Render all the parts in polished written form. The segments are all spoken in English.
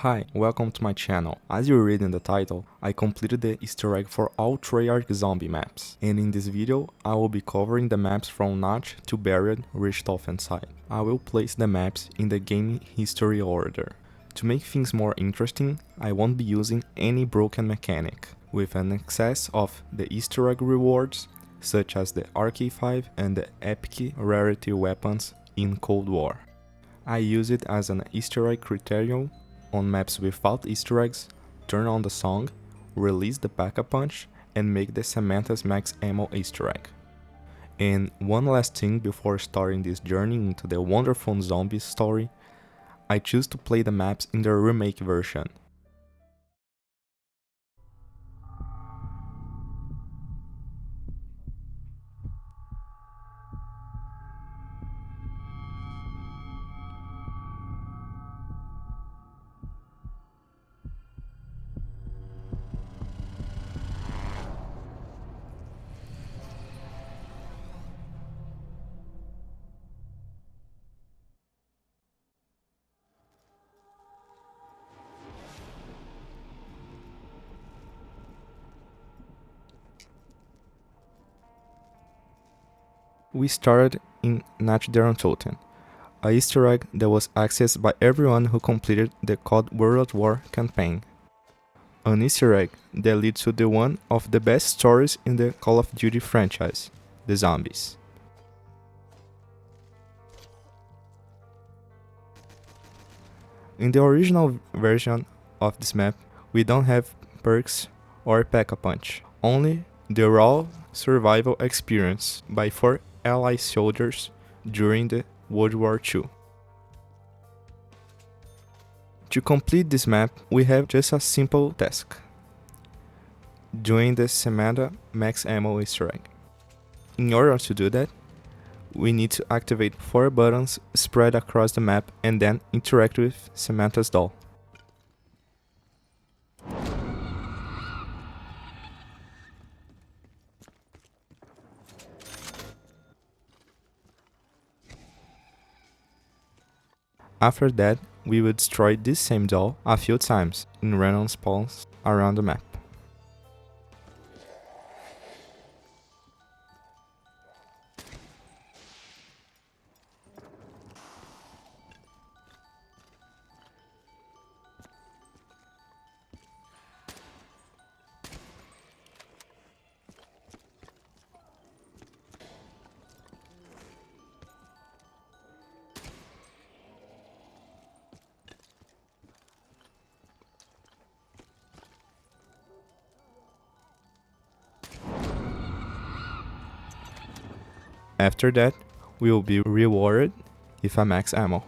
Hi, welcome to my channel. As you read in the title, I completed the Easter egg for all Treyarch zombie maps, and in this video I will be covering the maps from Natch to buried Richtofen side. I will place the maps in the game history order. To make things more interesting, I won't be using any broken mechanic, with an excess of the Easter egg rewards, such as the RK5 and the epic rarity weapons in Cold War. I use it as an Easter egg criterion on maps without Easter eggs, turn on the song, release the Pack-a-Punch, and make the Samantha's Max Ammo Easter egg. And one last thing before starting this journey into the wonderful zombie story, I choose to play the maps in the remake version. We started in Natch Untoten, a Easter egg that was accessed by everyone who completed the COD World War campaign. An Easter egg that leads to the one of the best stories in the Call of Duty franchise, the zombies. In the original version of this map, we don't have perks or Pack-a-Punch, only the raw survival experience by 4 Allied soldiers during the World War II. To complete this map, we have just a simple task: doing the Samantha Max Ammo Easter egg. In order to do that, we need to activate 4 buttons spread across the map and then interact with Samantha's doll. After that, we will destroy this same doll a few times in random spawns around the map. After that, we will be rewarded with a max ammo.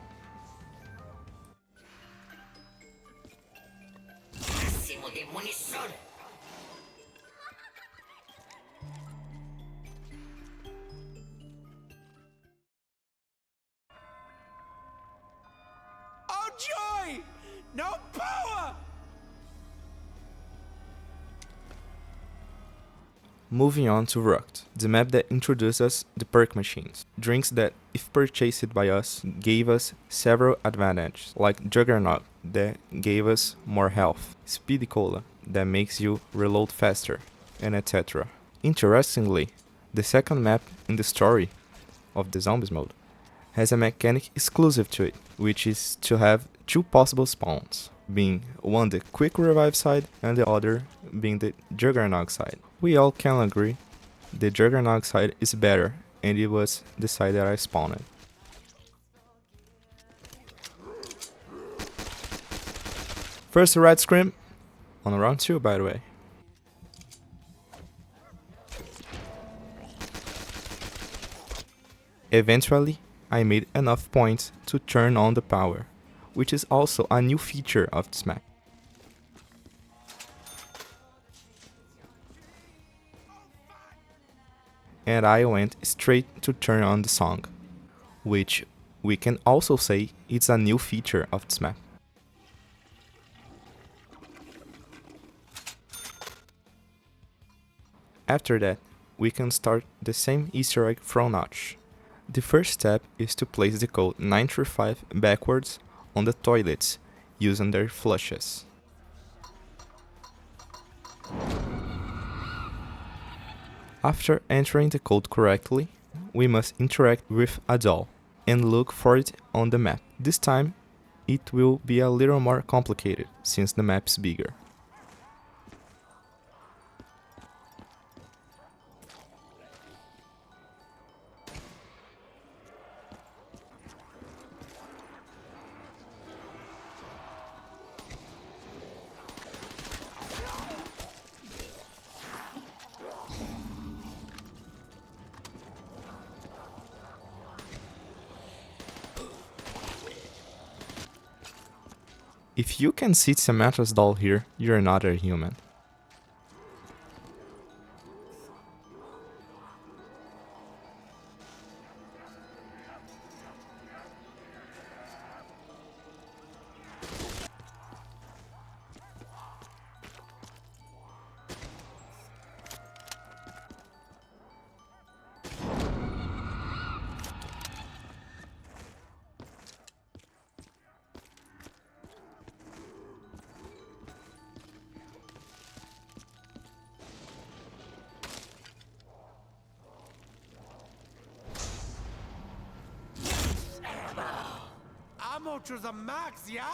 Oh joy! No power! Moving on to Rucked, the map that introduces us the perk machines, drinks that, if purchased by us, gave us several advantages, like Juggernaut that gave us more health, Speedy Cola that makes you reload faster, and etc. Interestingly, the second map in the story of the Zombies mode has a mechanic exclusive to it, which is to have 2 possible spawns, being one the quick revive side and the other being the Juggernaut side. We all can agree the Juggernaut side is better, and it was the side that I spawned. First red scrim on round 2, by the way. Eventually, I made enough points to turn on the power, which is also a new feature of this map. And I went straight to turn on the song, which we can also say it's a new feature of this map. After that, we can start the same Easter egg from Natch. The first step is to place the code 935 backwards on the toilets using their flushes. After entering the code correctly, we must interact with a doll and look for it on the map. This time, it will be a little more complicated since the map is bigger. If you can see Samantha's doll here, you're not a human. Ammo to the max, yeah?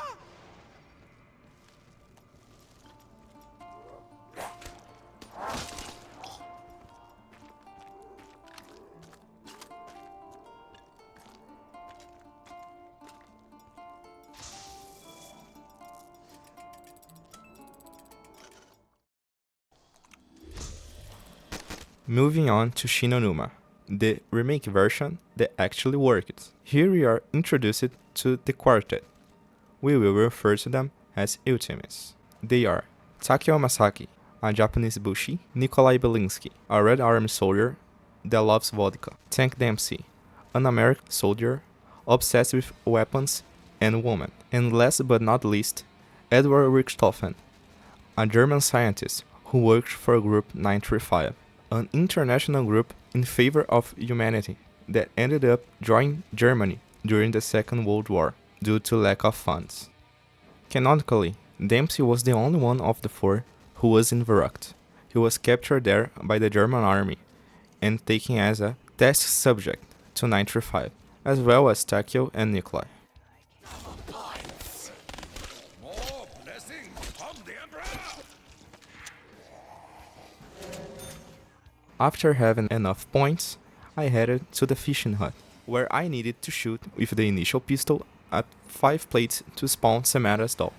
Moving on to Shinonuma, the remake version that actually worked. Here we are introduced to the quartet. We will refer to them as ultimates. They are Takeo Masaki, a Japanese bushi, Nikolai Belinsky, a Red Army soldier that loves vodka, Tank Dempsey, an American soldier obsessed with weapons and women, and last but not least, Edward Richtofen, a German scientist who worked for Group 935, an international group in favor of humanity that ended up joining Germany during the Second World War due to lack of funds. Canonically, Dempsey was the only one of the four who was in Verrückt. He was captured there by the German army and taken as a test subject to 935, as well as Takeo and Nikolai. More blessings from the Emperor! After having enough points, I headed to the fishing hut, where I needed to shoot with the initial pistol at 5 plates to spawn Samantha's doll.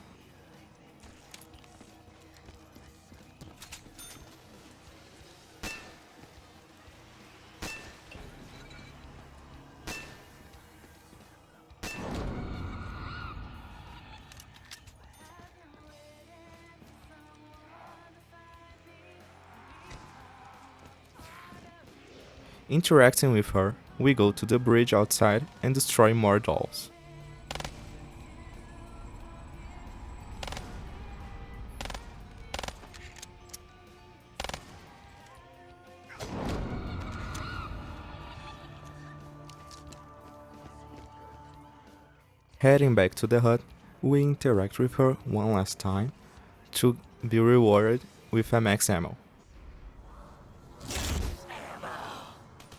Interacting with her, we go to the bridge outside and destroy more dolls. Heading back to the hut, we interact with her one last time to be rewarded with a max ammo.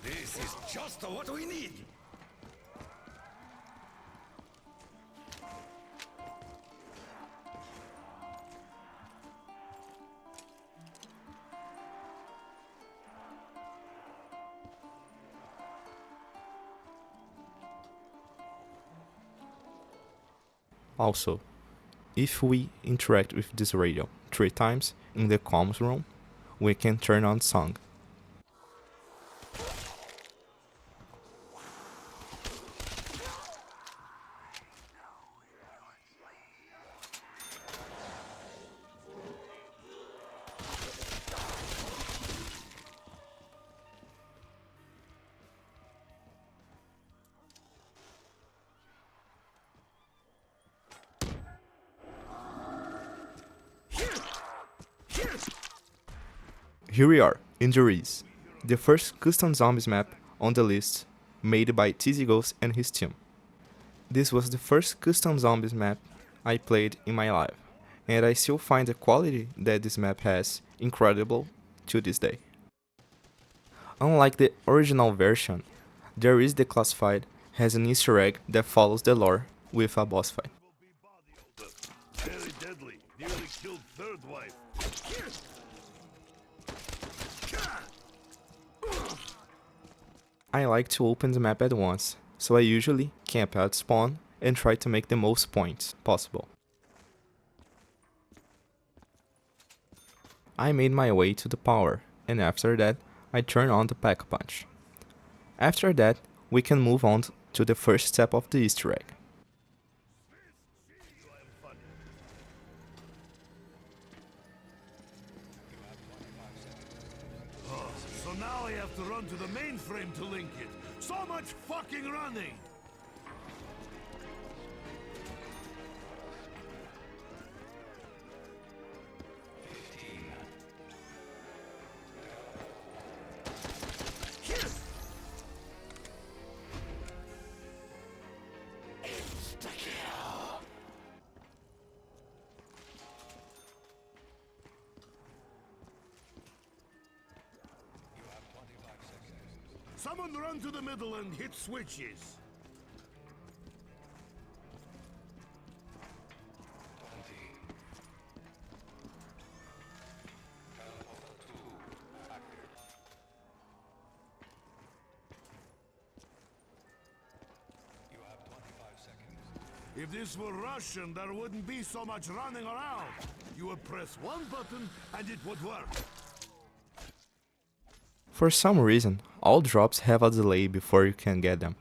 This is just what we need! Also, if we interact with this radio 3 times in the comms room, we can turn on song. Here we are, Injuries, the first custom zombies map on the list made by TZ Ghost and his team. This was the first custom zombies map I played in my life, and I still find the quality that this map has incredible to this day. Unlike the original version, there is Declassified has an Easter egg that follows the lore with a boss fight. Very deadly. Nearly killed third wife. I like to open the map at once, so I usually camp at spawn and try to make the most points possible. I made my way to the power, and after that, I turn on the Pack-a-Punch. After that, we can move on to the first step of the Easter egg. So now I have to run to the mainframe to link it. So much fucking running! Someone run to the middle and hit switches. If this were Russian, there wouldn't be so much running around. You would press one button and it would work. For some reason, all drops have a delay before you can get them,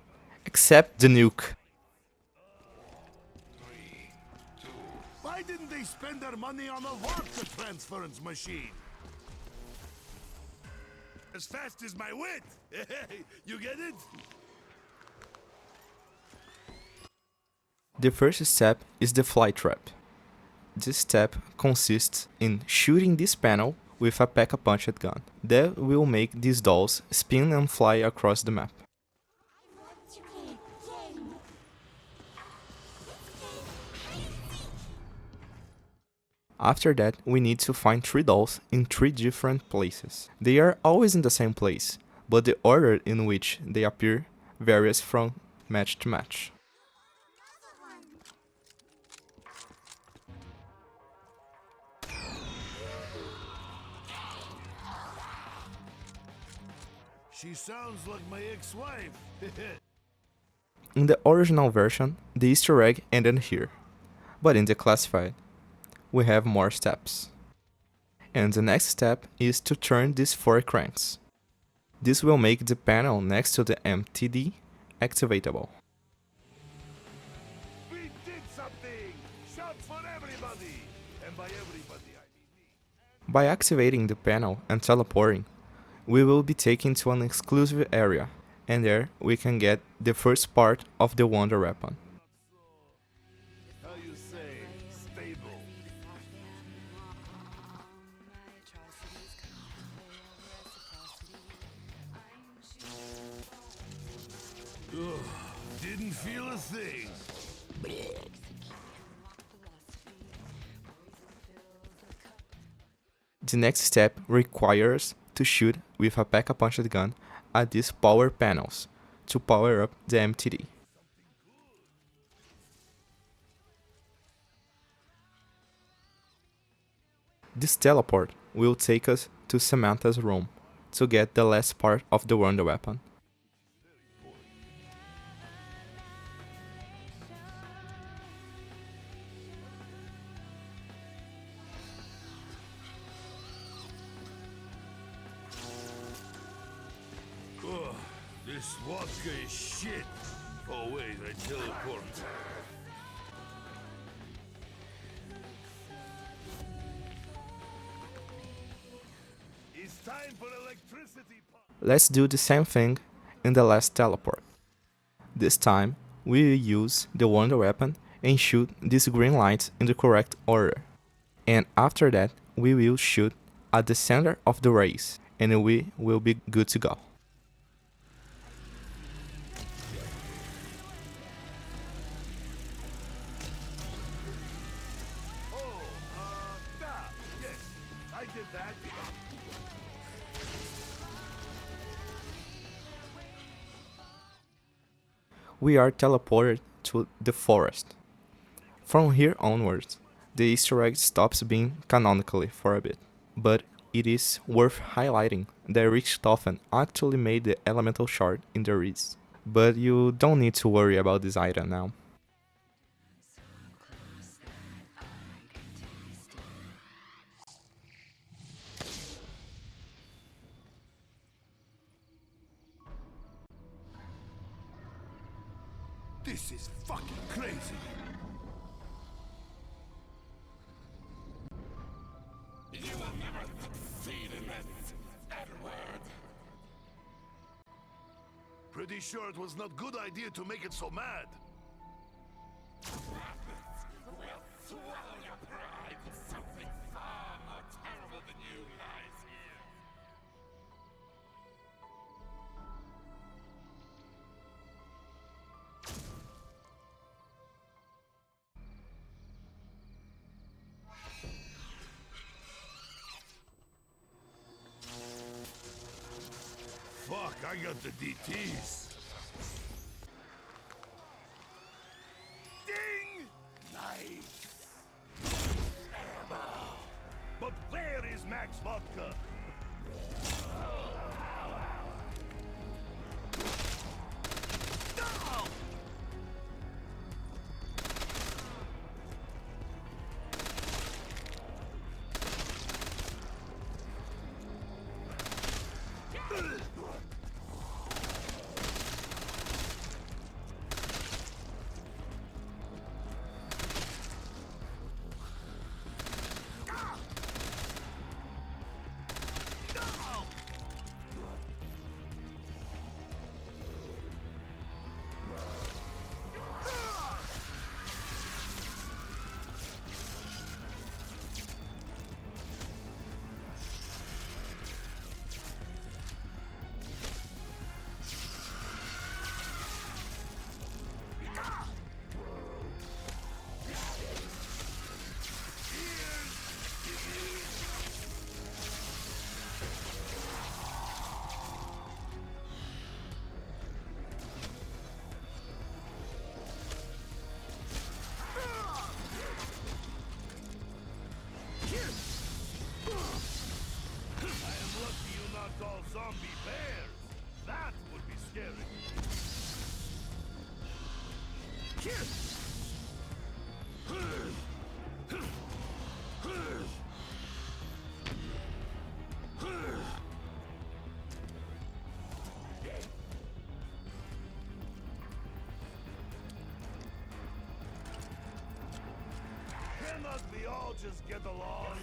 except the nuke. Why didn't they spend their money on a vodka transference machine? As fast as my wit! You get it? The first step is the fly trap. This step consists in shooting this panel with a Pack-a-Punched gun. That will make these dolls spin and fly across the map. After that, we need to find 3 dolls in 3 different places. They are always in the same place, but the order in which they appear varies from match to match. She sounds like my ex-wife. In the original version, the Easter egg ended here, but in the classified, we have more steps. And the next step is to turn these 4 cranks. This will make the panel next to the MTD activatable. We did something! Shout for everybody! And by everybody I mean me. By activating the panel and teleporting, we will be taken to an exclusive area, and there we can get the first part of the Wonder Weapon. How you say, stable. Ugh, didn't feel a thing. The next step requires to shoot with a Pack-a-Punched gun at these power panels to power up the MTD. This teleport will take us to Samantha's room to get the last part of the Wonder Weapon. Ugh, this vodka is shit. Oh wait, I teleport. It's time for electricity. Let's do the same thing in the last teleport. This time, we will use the Wonder Weapon and shoot these green lights in the correct order. And after that, we will shoot at the center of the race, and we will be good to go. did that. We are teleported to the forest. From here onwards, the Easter egg stops being canonically for a bit. But it is worth highlighting that Richtofen actually made the elemental shard in the Reeds. But you don't need to worry about this item now. This is fucking crazy. You will never succeed in this, Edward. Pretty sure it was not good idea to make it so mad. Will swallow your pride. Something far more terrible than you lies here. Fuck, I got the DTs. Ding! Nice. But where is Max Vodka? No! Zombie bears! That would be scary. Cannot we all just get along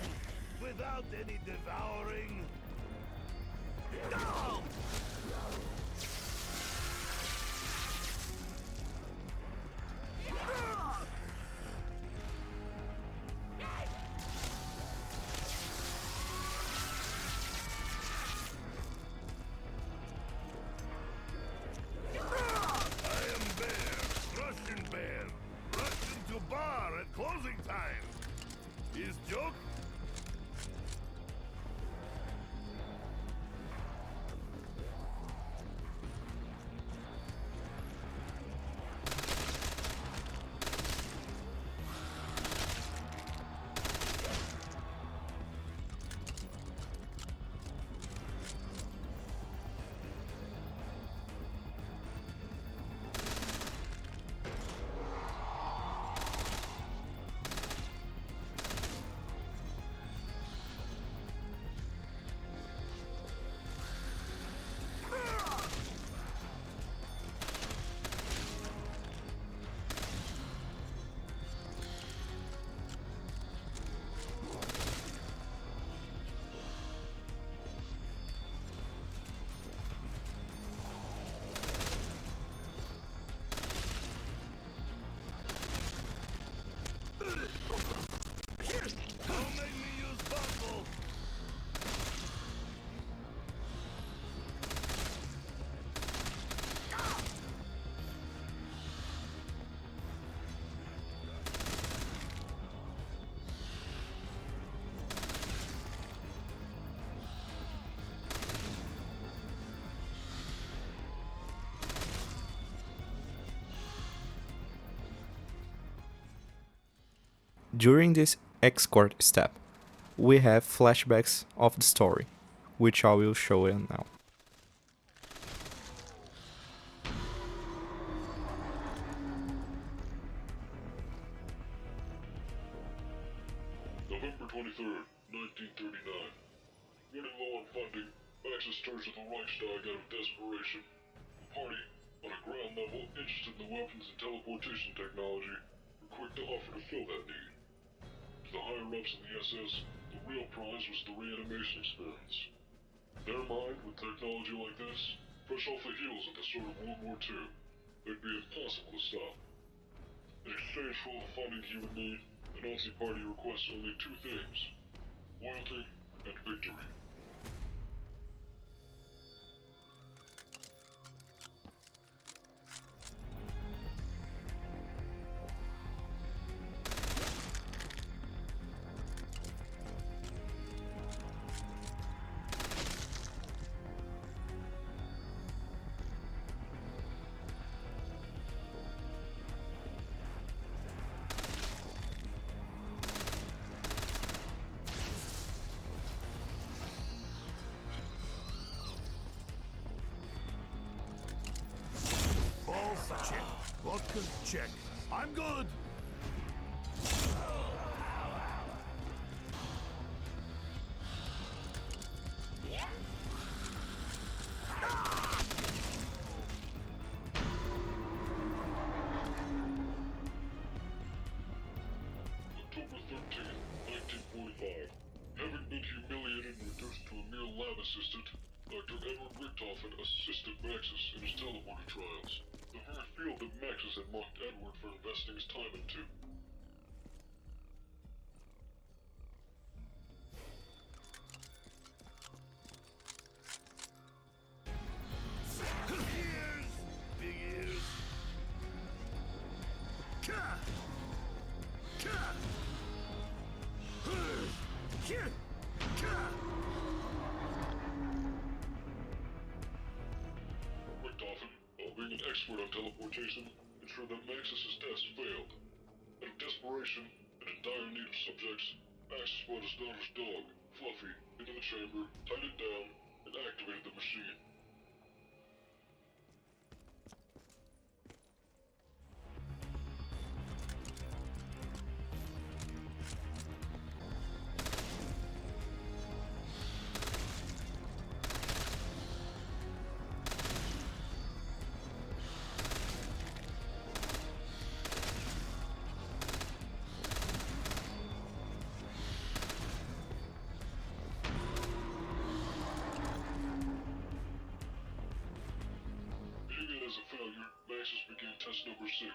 without any devouring? No! Closing time! Is joke? During this escort step, we have flashbacks of the story, which I will show you now. November 23rd, 1939. Running low on funding, Maxis turns to the Reichstag out of desperation. The party, on a ground level interested in the weapons and teleportation technology, were quick to offer to fill that need. To the higher-ups in the SS, the real prize was the reanimation experiments. In their mind, with technology like this, fresh off the heels of the start of World War II, they'd be impossible to stop. In exchange for all the funding he would need, the Nazi Party requests only two things: loyalty and victory. Pulse check. Vodka check. I'm good. October 13th, 1945. Having been humiliated and reduced to a mere lab assistant, Dr. Edward Richtofen assisted Maxis in his teleporter trials. The very field that Maxis had mocked Edward for investing his time into. Ears! Big ears! Ka! Ka! Ka! Ka! Richtofen, while being an expert on teleportation, ensured that Maxis' tests failed. Out of desperation, and in dire need of subjects, Maxis brought his daughter's dog, Fluffy, into the chamber, tied it down, and activated the machine. As a failure, Maxis began test number 6.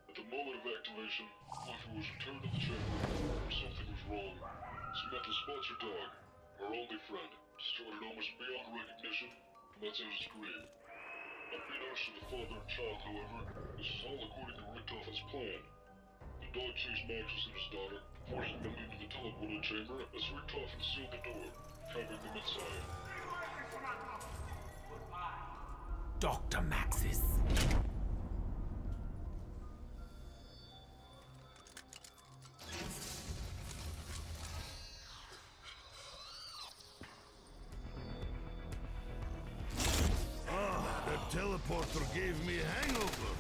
At the moment of activation, Fluffy was returned to the chamber, where something was wrong. Samantha spots her dog, her only friend, distorted almost beyond recognition, and lets out a scream. Unbeknownst to the father and child, however, this is all according to Richtofen's plan. The dog chased Maxis and his daughter, forcing them into the teleporter chamber as Richtofen sealed the door, trapping them inside. Dr. Maxis. That teleporter gave me a hangover.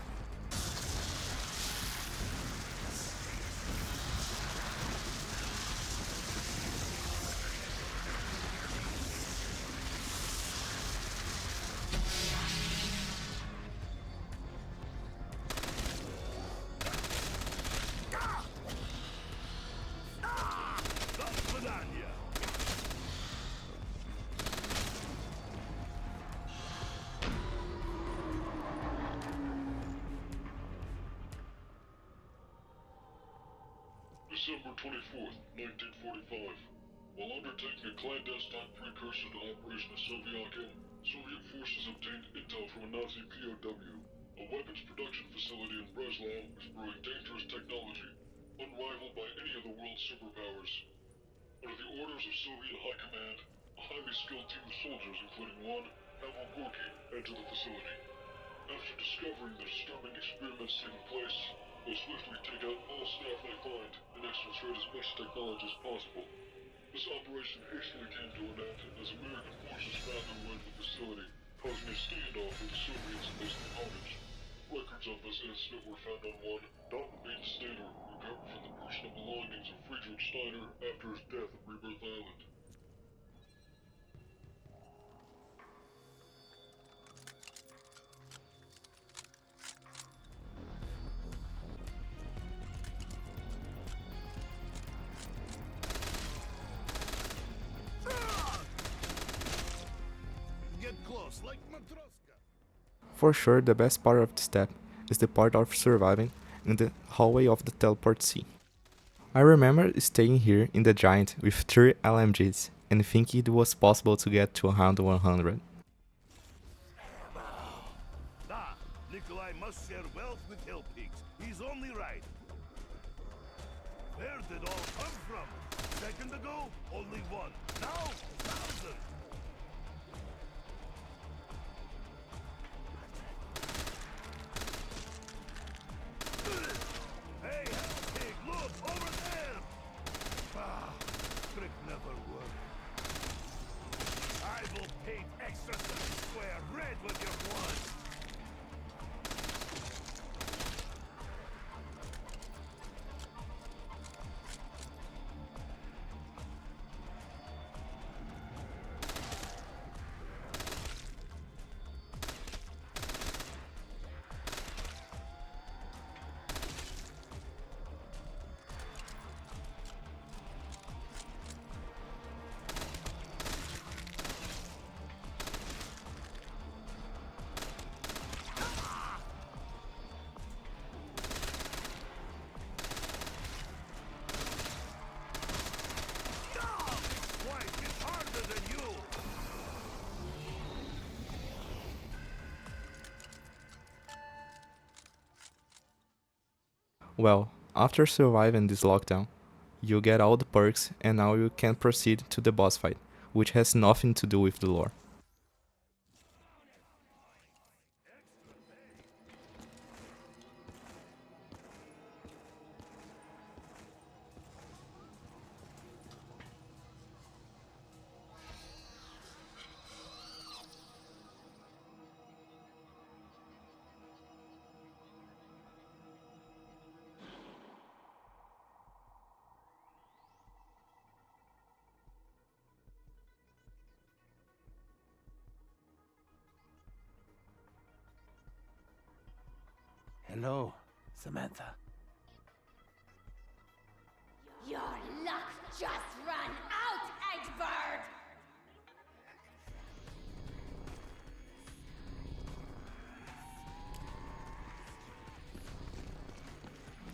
December 24th, 1945. While undertaking a clandestine precursor to Operation Soviakin, Soviet forces obtained intel from a Nazi POW. A weapons production facility in Breslau was brewing dangerous technology, unrivaled by any of the world's superpowers. Under the orders of Soviet High Command, a highly skilled team of soldiers, including one, Pavel Gorky, entered the facility. After discovering the disturbing experiments taking place, will swiftly take out all staff they find and exfiltrate as much technology as possible. This operation hastily came to an end as American forces found their way to the facility, causing a standoff with the Soviets and its components. Records of this incident were found on one Untoten stater recovered from the personal belongings of Friedrich Steiner after his death at Rebirth Island. Get close, like Matroska. For sure, the best part of the step is the part of surviving in the hallway of the teleport sea. I remember staying here in the giant with 3 LMGs and thinking it was possible to get to around 100. Nikolai must share wealth with Hill Pigs. He's only right. Where did all come from? Second ago, only 1. Now, 1,000. Hey, Hill Pig, look, over there! Trick never worked. I will paint extra square red with your blood. Well, after surviving this lockdown, you get all the perks and now you can proceed to the boss fight, which has nothing to do with the lore. Hello, Samantha. Your luck just ran out, Edward!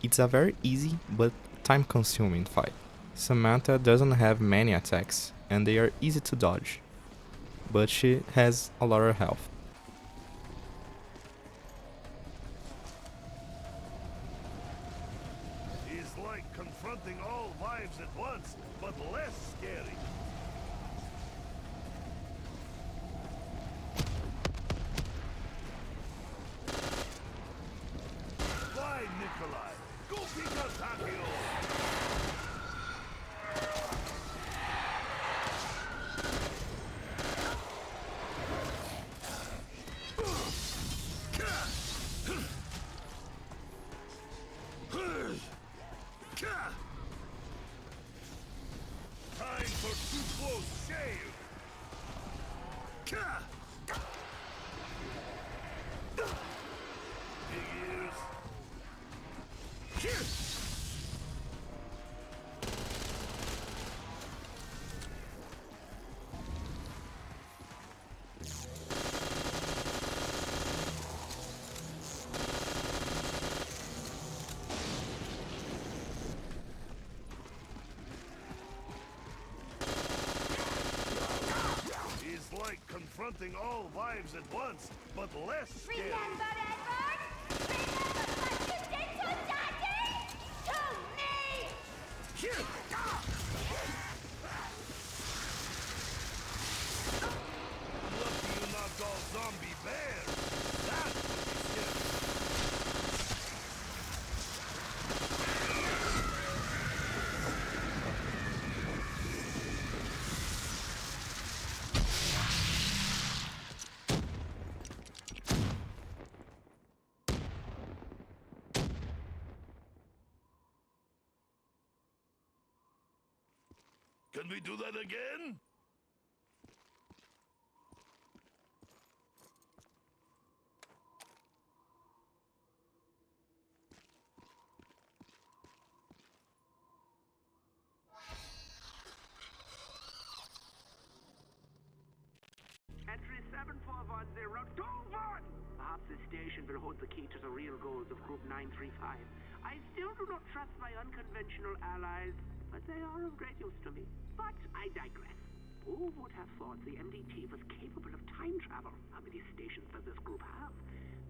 It's a very easy but time-consuming fight. Samantha doesn't have many attacks and they are easy to dodge, but she has a lot of health. It's like confronting all wives at once, but less scary. Why, Nikolai? Go pick up Takio! Time for too close shave! Big ears. It's like confronting all wives at once, but less scary. Remember, Edward? Remember what you did to Daddy? To me! Lucky you knocked all zombie bears. That's what you Can we do that again? Entry 7410 Untoten! Perhaps this station will hold the key to the real goals of Group 935. I still do not trust my unconventional allies, but they are of great use to me. But I digress. Who would have thought the MDT was capable of time travel? How many stations does this group have?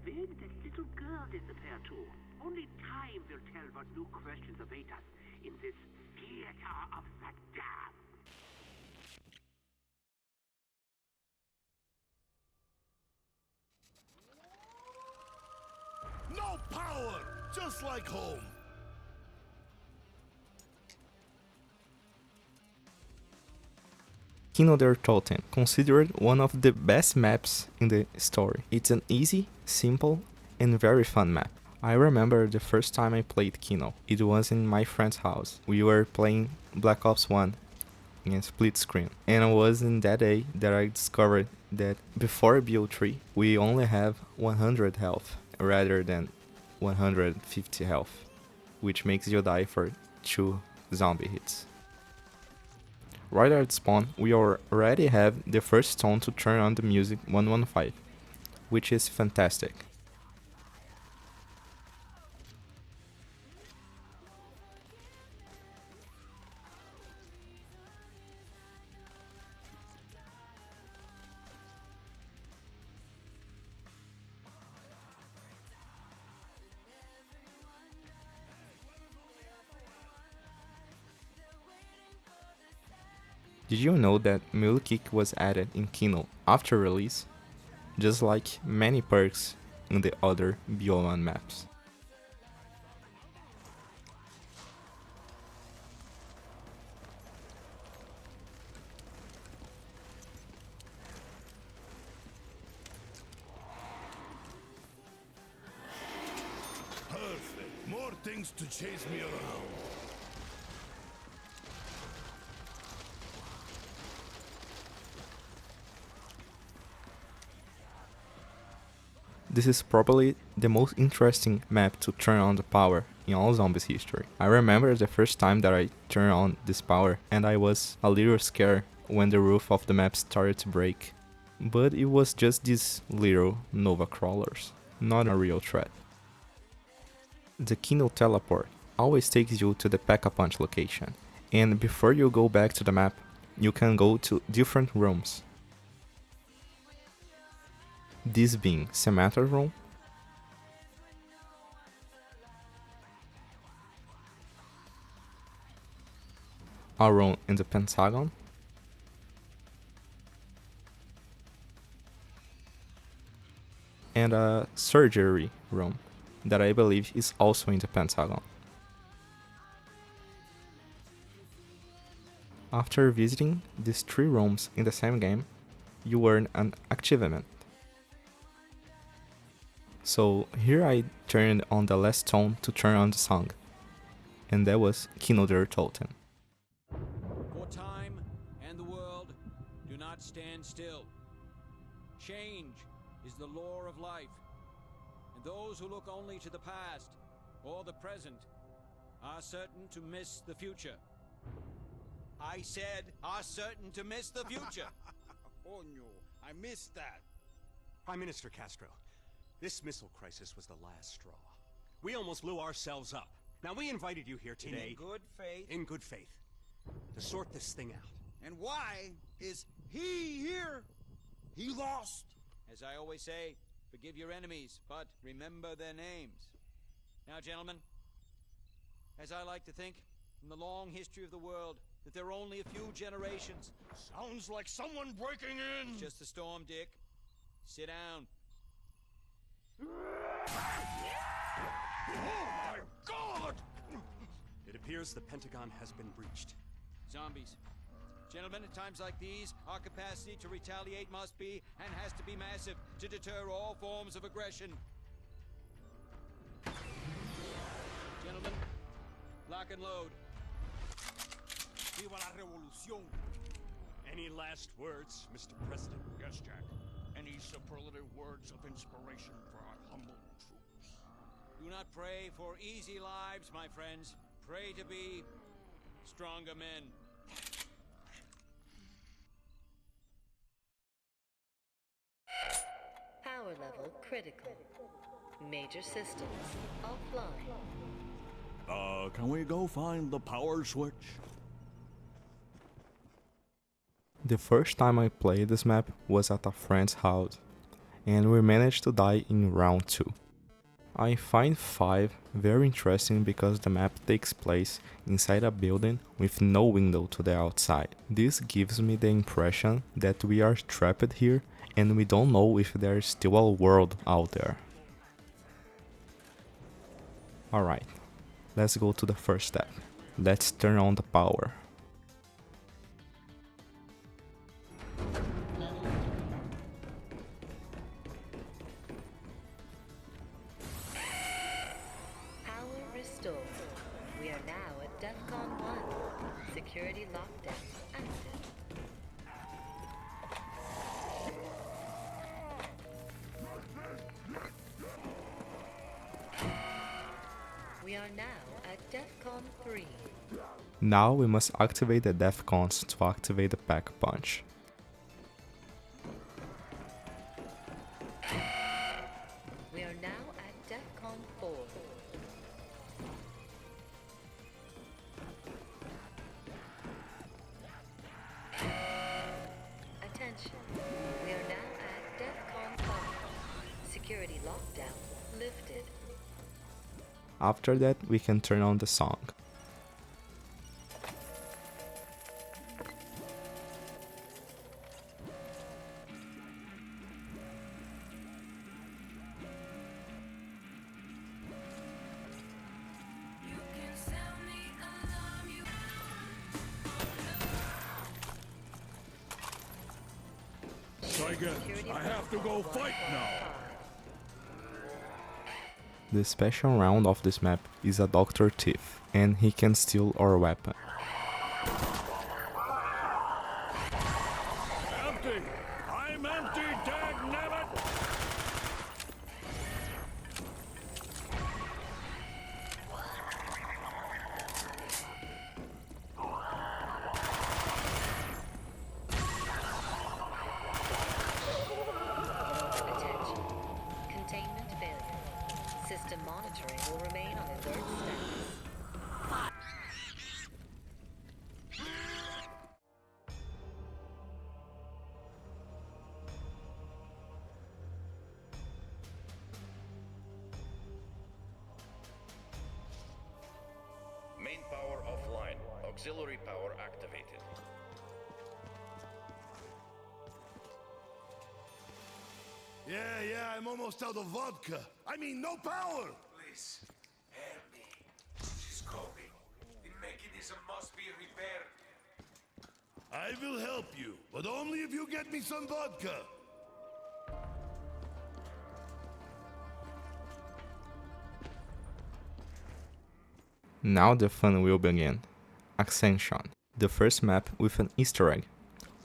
Where did that little girl disappear to? Only time will tell what new questions await us in this theater of the damned. No power! Just like home! Untoten, considered one of the best maps in the story. It's an easy, simple, and very fun map. I remember the first time I played Kino. It was in my friend's house. We were playing Black Ops 1 in a split screen. And it was in that day that I discovered that before BO3, we only have 100 health rather than 150 health, which makes you die for 2 zombie hits. Right at spawn, we already have the first stone to turn on the music 115, which is fantastic. Did you know that Mule Kick was added in Kino after release? Just like many perks in the other BO1 maps. Perfect. More things to chase me around. This is probably the most interesting map to turn on the power in all Zombies history. I remember the first time that I turned on this power and I was a little scared when the roof of the map started to break. But it was just these little Nova crawlers, not a real threat. The Kino teleport always takes you to the Pack-a-Punch location, and before you go back to the map, you can go to different rooms. This being Samantha room, a room in the Pentagon, and a surgery room that I believe is also in the Pentagon. After visiting these 3 rooms in the same game, you earn an achievement. So here I turned on the last tone to turn on the song, and that was Untoten. For time and the world do not stand still. Change is the law of life, and those who look only to the past or the present are certain to miss the future. I said are certain to miss the future. Oh no, I missed that. Prime Minister Castro, this missile crisis was the last straw. We almost blew ourselves up. Now, we invited you here today... In good faith. In good faith. To sort this thing out. And why is he here? He lost. As I always say, forgive your enemies, but remember their names. Now, gentlemen, as I like to think, in the long history of the world, that there are only a few generations. Sounds like someone breaking in. It's just a storm, Dick. Sit down. Oh my God! It appears the Pentagon has been breached. Zombies. Gentlemen, at times like these, our capacity to retaliate must be, and has to be massive, to deter all forms of aggression. Gentlemen, lock and load. Viva la revolución! Any last words, Mr. President? Yes, Jack. Any superlative words of inspiration for our humble troops? Do not pray for easy lives, my friends. Pray to be stronger men. Power level critical. Major systems offline. Can we go find the power switch? The first time I played this map was at a friend's house, and we managed to die in round 2. I find 5 very interesting because the map takes place inside a building with no window to the outside. This gives me the impression that we are trapped here and we don't know if there is still a world out there. Alright, let's go to the first step. Let's turn on the power. Power restored. We are now at DEFCON 1. Security lockdown active. We are now at DEFCON 3. Now we must activate the DEFCONs to activate the pack punch. We are now at DEFCON 4. Attention. We are now at DEFCON 5. Security lockdown lifted. After that, we can turn on the song. I have to go fight now. The special round of this map is a Dr. Thief, and he can steal our weapon. Empty! I'm empty, dagnabbit! Attention. Containment failure. System monitoring will remain on alert status. Main power offline. Auxiliary power activated. Yeah, I'm almost out of vodka. I mean, no power! Please, help me. She's coping. The mechanism must be repaired. I will help you, but only if you get me some vodka. Now the fun will begin. Ascension, the first map with an Easter egg,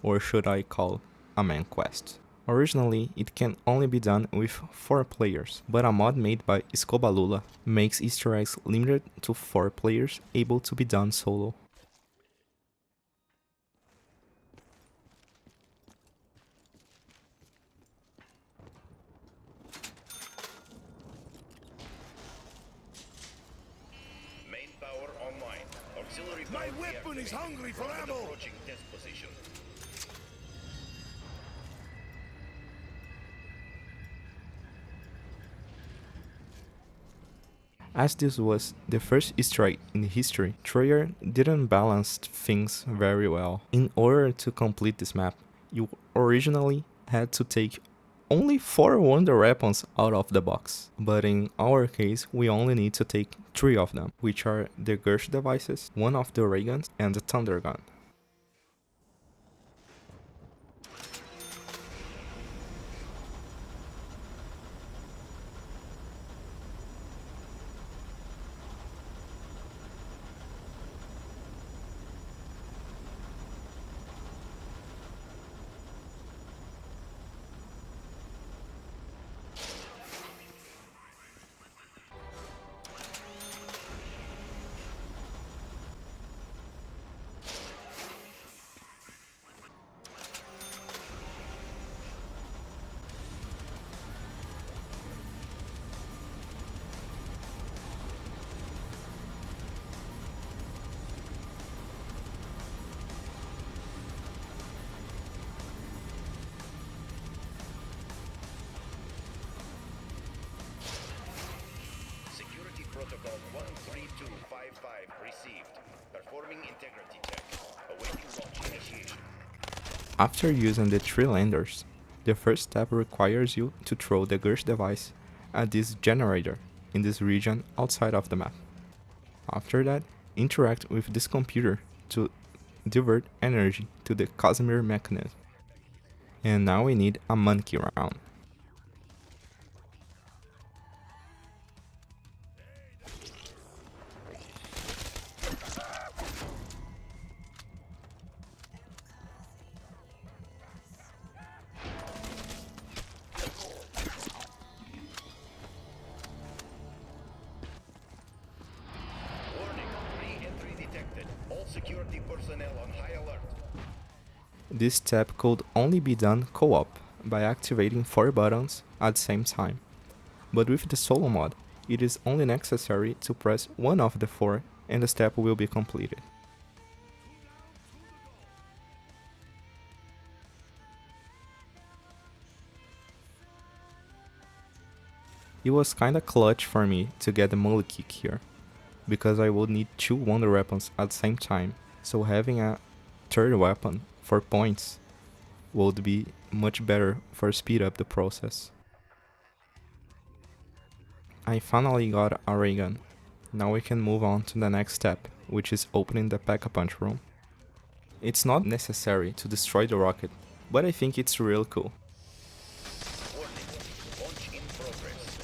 or should I call a main quest. Originally, it can only be done with 4 players, but a mod made by Escobalula makes Easter eggs limited to 4 players, able to be done solo. Main power online. Auxiliary power My weapon is deactivated. hungry for Rocket ammo! approaching test position. As this was the first Easter egg in history, Treyarch didn't balance things very well. In order to complete this map, you originally had to take only 4 wonder weapons out of the box. But in our case, we only need to take 3 of them, which are the Gersh devices, 1 of the ray guns, and the thunder gun. 5-5 received. Performing integrity check. Awaiting launch initiation. After using the 3 landers, the first step requires you to throw the Gersh device at this generator in this region outside of the map. After that, interact with this computer to divert energy to the Casimir mechanism. And now we need a monkey round. Security personnel on high alert. This step could only be done co-op by activating 4 buttons at the same time. But with the solo mod, it is only necessary to press one of the 4 and the step will be completed. It was kinda clutch for me to get the melee kick here, because I would need 2 wonder weapons at the same time, so having a third weapon for points would be much better for speed up the process. I finally got a ray gun. Now we can move on to the next step, which is opening the Pack-a-Punch room. It's not necessary to destroy the rocket, but I think it's real cool. Launch in progress.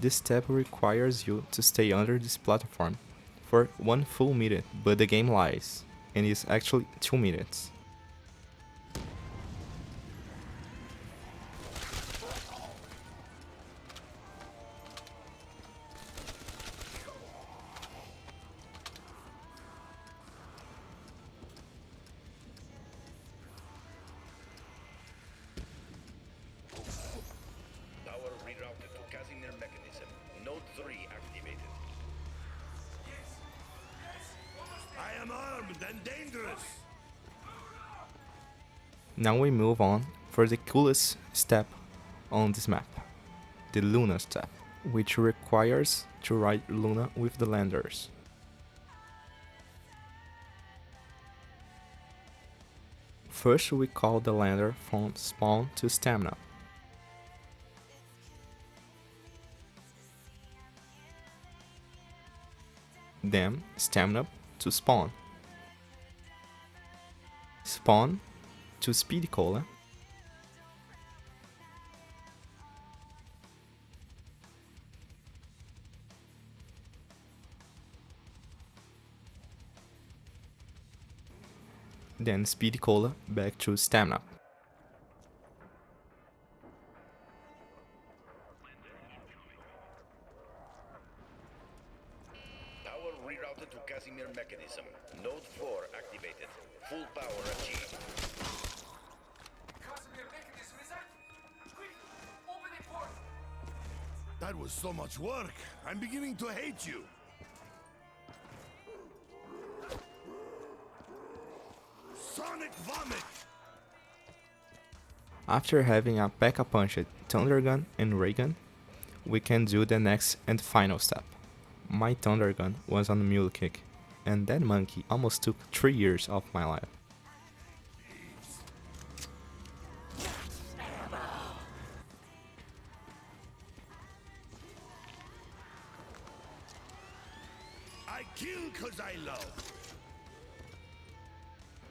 This step requires you to stay under this platform for 1 full minute, but the game lies, and it's actually 2 minutes. Tower rerouted to Casimir mechanism. Node 3 activated. I am armed and dangerous. Now we move on for the coolest step on this map, the Luna step, which requires to ride Luna with the landers. First we call the lander from spawn to stamina. Then stamina to spawn. Spawn to speed cola. Then speed cola back to stamina. Tower rerouted to Casimir mechanism. Node 4 activated. Full power achieved. Casimir mechanism is active. Quick, open the port. That was so much work. I'm beginning to hate you. Sonic vomit! After having a Pack-a-Punch, Thunder Gun and Ray Gun, we can do the next and final step. My Thunder Gun was on Mule Kick, and that monkey almost took 3 years of my life. I kill 'cause I love.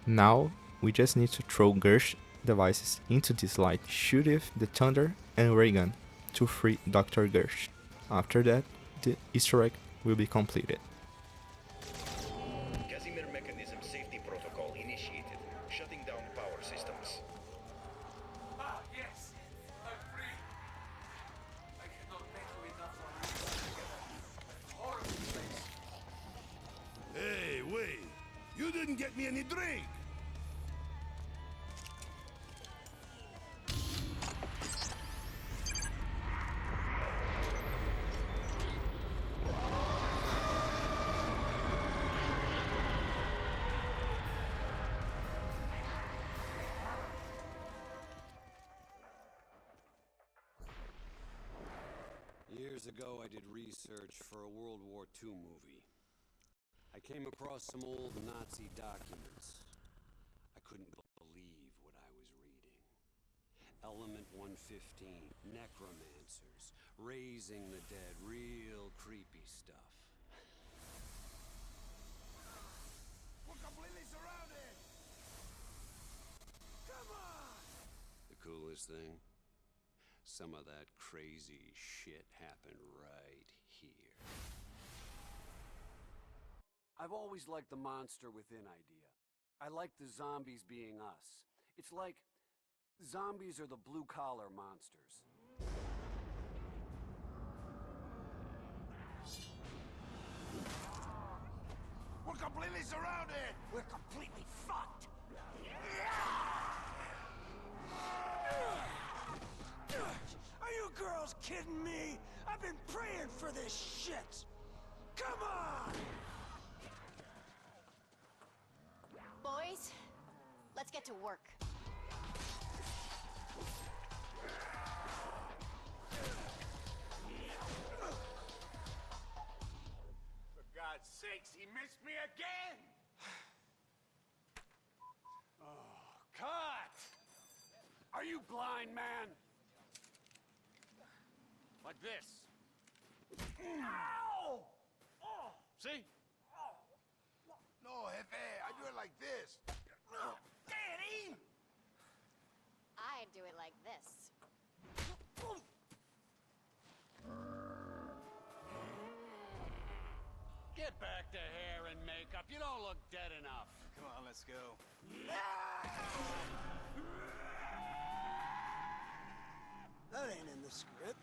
Now, we just need to throw Gersh devices into this light, shoot with the Thunder and Ray Gun to free Dr. Gersh. After that, the Easter egg will be completed. Casimir mechanism safety protocol initiated. Shutting down power systems. Ah, yes. I'm free. I cannot thank you enough for a horrible place. Hey, wait. You didn't get me any drink. Years ago, I did research for a World War II movie. I came across some old Nazi documents. I couldn't believe what I was reading. Element 115, necromancers, raising the dead, real creepy stuff. We're completely surrounded! Come on! The coolest thing? Some of that crazy shit happened right here. I've always liked the monster within idea. I like the zombies being us. It's like zombies are the blue-collar monsters. We're completely surrounded! We're completely fucked! Are you girls kidding me? I've been praying for this shit! Come on! Boys, let's get to work. For God's sakes, he missed me again! Oh, cut! Are you blind, man? Like this. Ow! Oh. See? No, Jefe, I do it like this. Danny! I do it like this. Get back to hair and makeup. You don't look dead enough. Come on, let's go. That ain't in the script.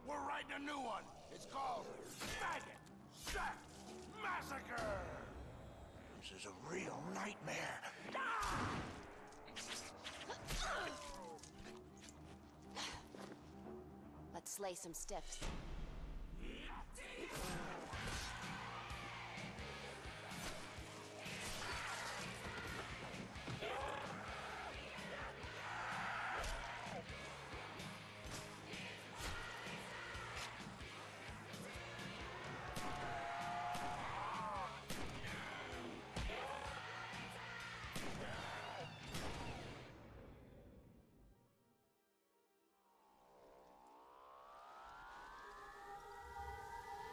We're writing a new one. It's called Faggot Shack Massacre. This is a real nightmare. Let's slay some stiffs.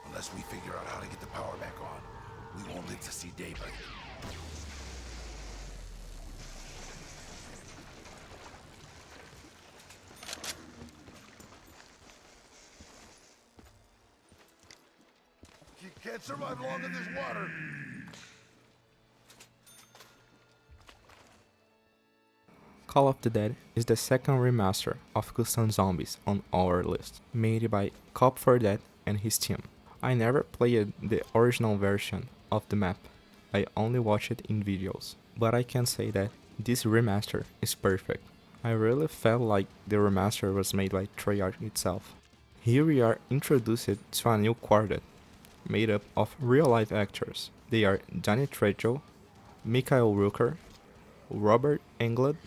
Unless we figure out how to get the power back on, we won't live to see daybreak. You can't survive long in this water. Call of the Dead is the second remaster of custom zombies on our list, made by Cop4Dead and his team. I never played the original version of the map, I only watched it in videos, but I can say that this remaster is perfect. I really felt like the remaster was made by Treyarch itself. Here we are introduced to a new quartet, made up of real-life actors. They are Danny Trejo, Michael Rooker, Robert Englund,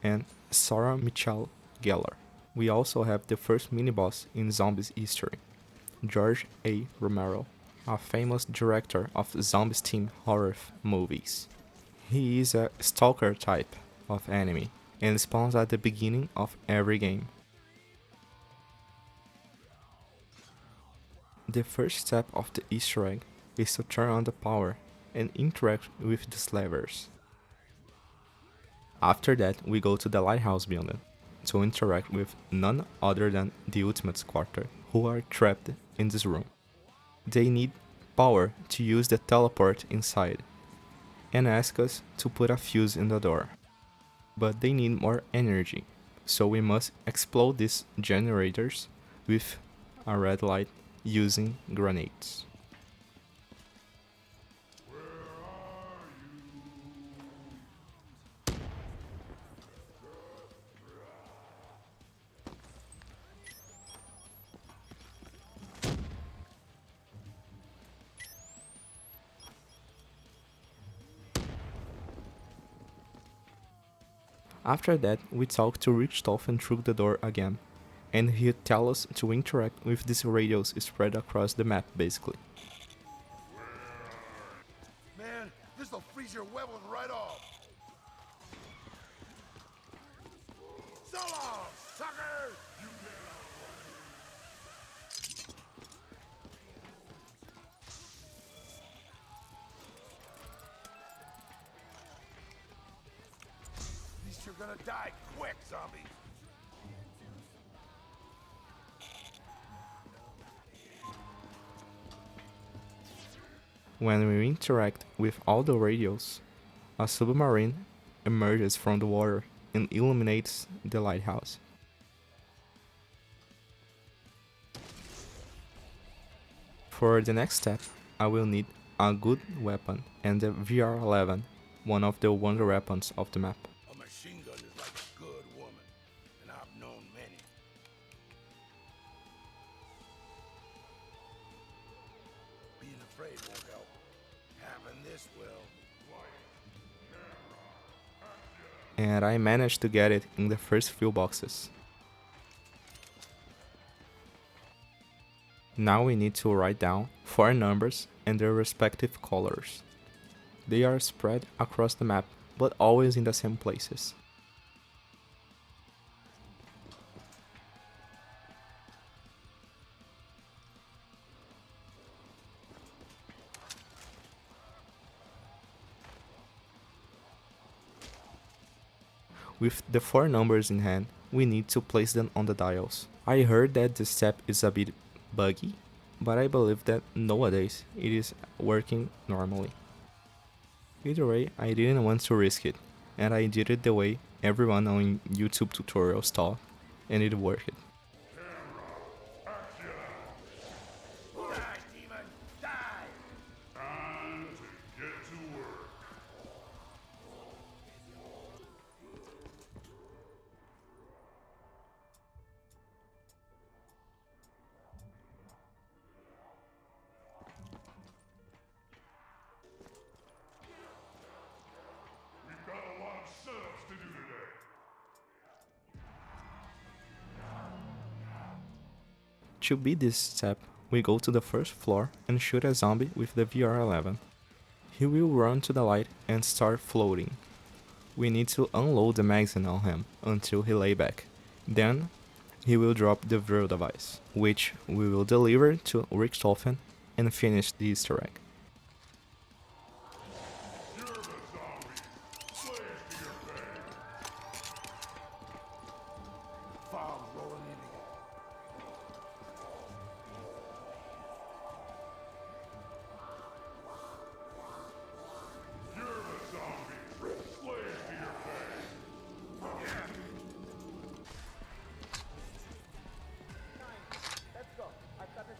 and Sarah Michelle Gellar. We also have the first mini-boss in Zombies history, George A. Romero, a famous director of zombies themed horror movies. He is a stalker type of enemy and spawns at the beginning of every game. The first step of the Easter egg is to turn on the power and interact with the slavers. After that, we go to the lighthouse building to interact with none other than the Ultimates Quartet, who are trapped in this room. They need power to use the teleport inside and ask us to put a fuse in the door. But they need more energy, so we must explode these generators with a red light using grenades. After that, we talk to Richtofen through the door again, and he'll tell us to interact with these radios spread across the map basically. Man, this'll freeze your weapon right off. So long, suckers! At least you're gonna die quick, zombies. When we interact with all the radios, a submarine emerges from the water and illuminates the lighthouse. For the next step, I will need a good weapon and the VR-11, one of the wonder weapons of the map. A machine gun is like a good woman, and I've known many. Being afraid won't help. Having this will. And I managed to get it in the first few boxes. Now we need to write down 4 numbers and their respective colors. They are spread across the map, but always in the same places. With the 4 numbers in hand, we need to place them on the dials. I heard that this step is a bit buggy, but I believe that nowadays it is working normally. Either way, I didn't want to risk it, and I did it the way everyone on YouTube tutorials taught, and it worked. Die, demon! Die! Time to get to work. We've got a lot of setups to do today. To beat this step, we go to the first floor and shoot a zombie with the VR-11. He will run to the light and start floating. We need to unload the magazine on him until he lay back. Then, he will drop the drill device, which we will deliver to Richtofen and finish the Easter egg. You're the zombies. Slaves to your fate. Fog's rolling in again. You're the zombies. Slaves to your fate. Let's go. I've got it.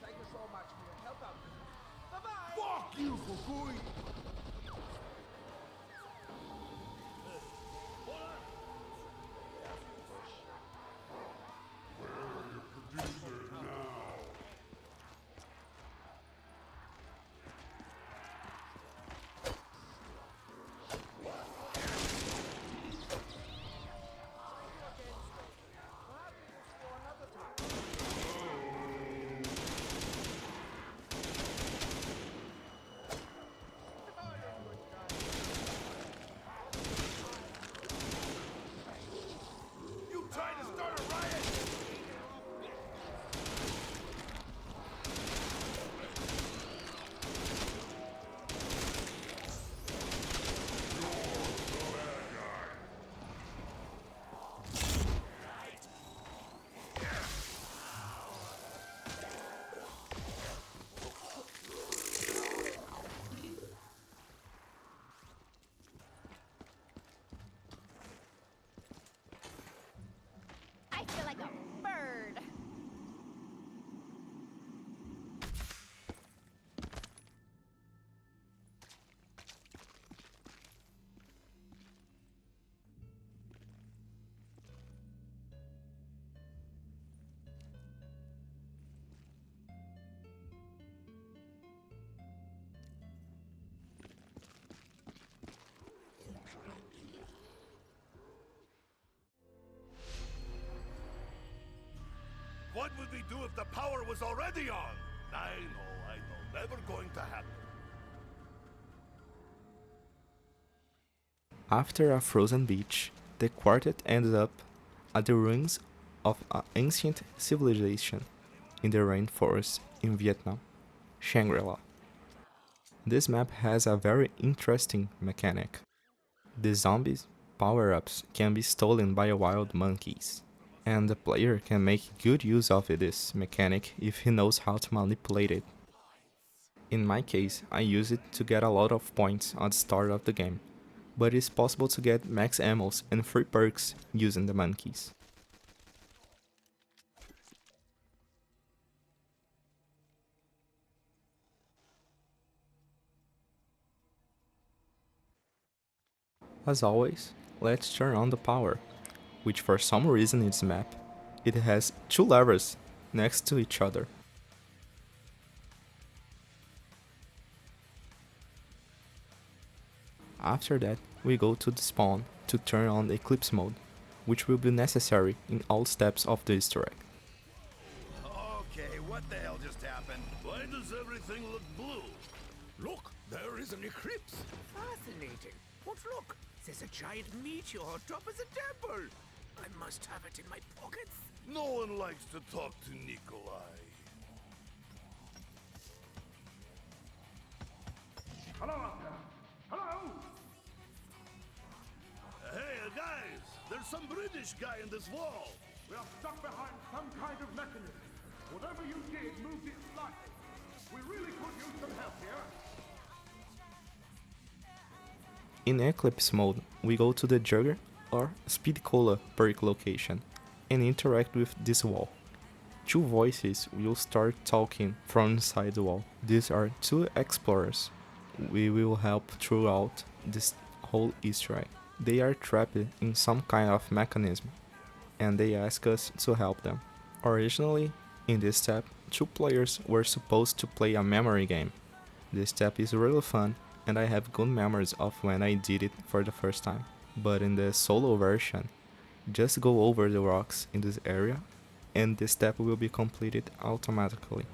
Thank you so much for your help out. Bye-bye. Fuck you, Fukui! Producers now. What would we do if the power was already on? I know. Never going to happen. After a frozen beach, the quartet ends up at the ruins of an ancient civilization in the rainforest in Vietnam, Shangri-La. This map has a very interesting mechanic. The zombies' power-ups can be stolen by wild monkeys, and the player can make good use of this mechanic if he knows how to manipulate it. In my case, I use it to get a lot of points at the start of the game, but it's possible to get max ammos and free perks using the monkeys. As always, let's turn on the power, which for some reason in this map, it has two levers next to each other. After that, we go to the spawn to turn on the Eclipse mode, which will be necessary in all steps of the Easter egg. Okay, what the hell just happened? Why does everything look blue? Look, there is an eclipse. Fascinating. But look, there's a giant meteor on top of the temple. I must have it in my pockets. No one likes to talk to Nikolai. Hello out there. Hello? Hey, guys! There's some British guy in this wall! We are stuck behind some kind of mechanism. Whatever you did moved it slightly. We really could use some help here. In Eclipse mode, we go to the Jugger or Speed Cola perk location and interact with this wall. Two voices will start talking from inside the wall. These are two explorers. We will help throughout this whole Easter egg. They are trapped in some kind of mechanism and they ask us to help them. Originally, in this step, two players were supposed to play a memory game. This step is really fun and I have good memories of when I did it for the first time. But in the solo version, just go over the rocks in this area and the step will be completed automatically.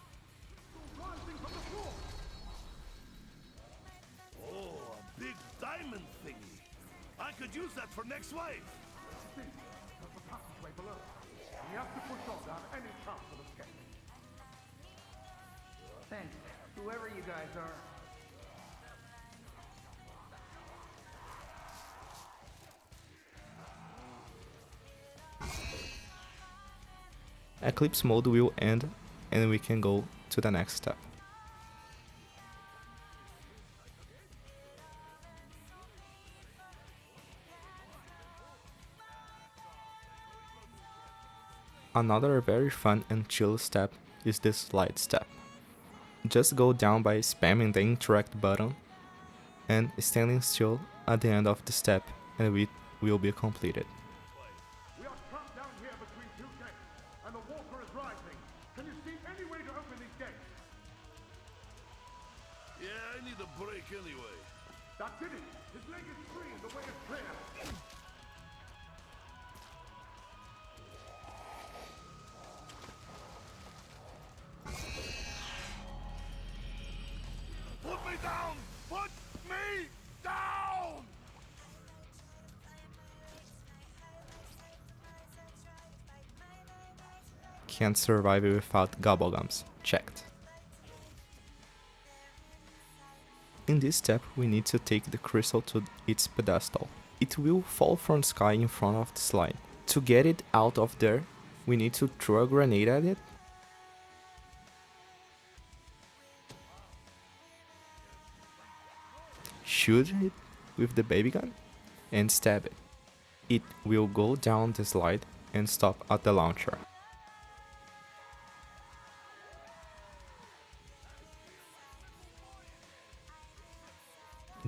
Oh, a big diamond thingy. I could use that for next wave. See, there's a passageway below. We have to push on down any chance of escape. Thanks, whoever you guys are. Eclipse mode will end and we can go to the next step. Another very fun and chill step is the slide step. Just go down by spamming the interact button and standing still at the end of the step and it will be completed. We are trapped down here between two gates, and the water is rising. Can you see any way to open these gates? Yeah, I need a break anyway. That's it. His leg is free and the way is clear. Put me down! Put me down! Can't survive without gobblegums. Checked. In this step, we need to take the crystal to its pedestal. It will fall from the sky in front of the slide. To get it out of there, we need to throw a grenade at it. Shoot it with the baby gun and stab it. It will go down the slide and stop at the launcher.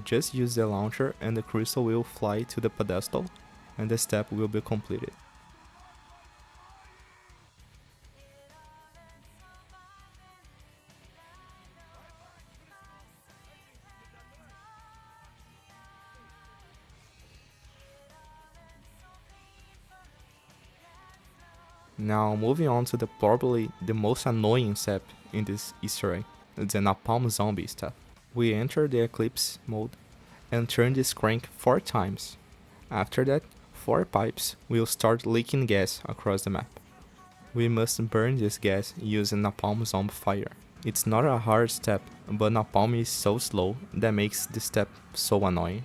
Just use the launcher and the crystal will fly to the pedestal and the step will be completed. Now moving on to probably the most annoying step in this Easter egg, the Napalm Zombie step. We enter the Eclipse mode and turn this crank 4 times. After that, 4 pipes will start leaking gas across the map. We must burn this gas using Napalm Zombie fire. It's not a hard step, but Napalm is so slow that makes this step so annoying.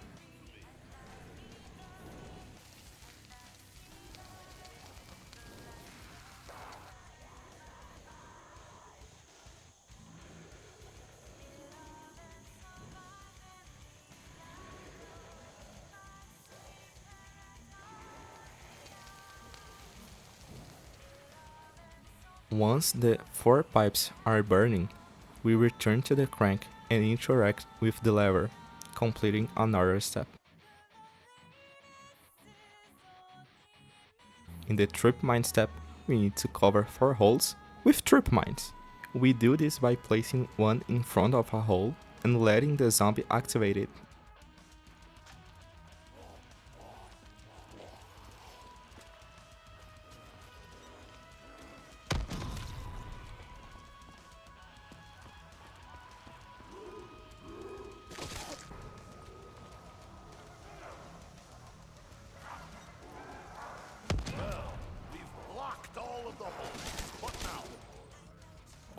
Once the 4 pipes are burning, we return to the crank and interact with the lever, completing another step. In the trip mine step, we need to cover 4 holes with trip mines. We do this by placing one in front of a hole and letting the zombie activate it.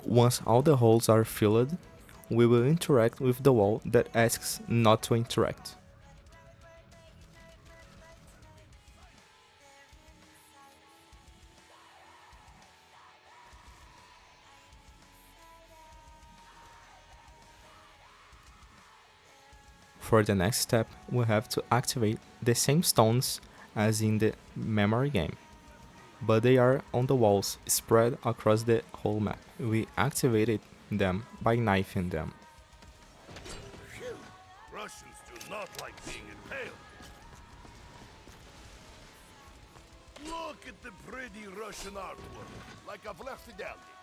Once all the holes are filled, we will interact with the wall that asks not to interact. For the next step, we have to activate the same stones as in the memory game, but they are on the walls spread across the whole map. We activated them by knifing them. Phew. Russians do not like being impaled. Look at the pretty Russian artwork, like I've left it down there.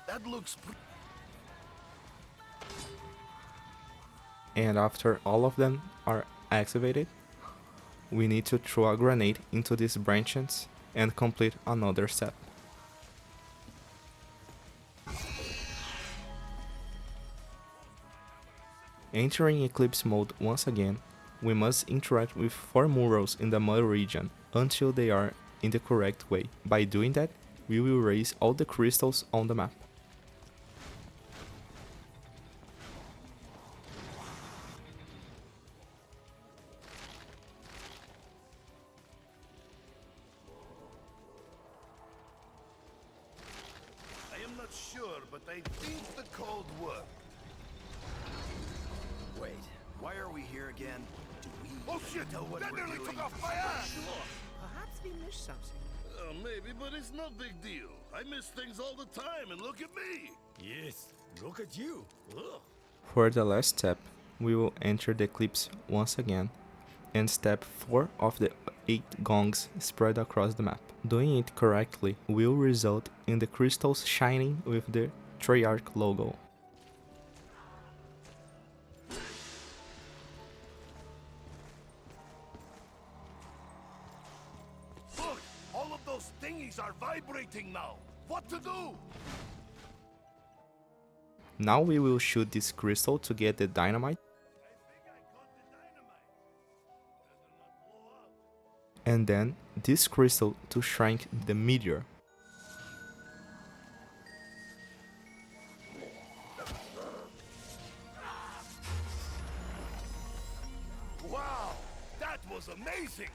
That looks And after all of them are activated, we need to throw a grenade into these branches and complete another step. Entering Eclipse mode once again, we must interact with 4 murals in the mud region until they are in the correct way. By doing that, we will raise all the crystals on the map. I am not sure, but I think the code worked. Wait, why are we here again? Do we Oh shit! know what That we're nearly doing? took off my ass! Perhaps we missed something. Maybe, but it's no big deal. I miss things all the time, and look at me! Yes, look at you. Ugh. For the last step, we will enter the Eclipse once again and step 4 of the 8 gongs spread across the map. Doing it correctly will result in the crystals shining with the Treyarch logo. Look! All of those thingies are vibrating now! What to do? Now we will shoot this crystal to get the dynamite. And then this crystal to shrink the meteor. Wow! That was amazing!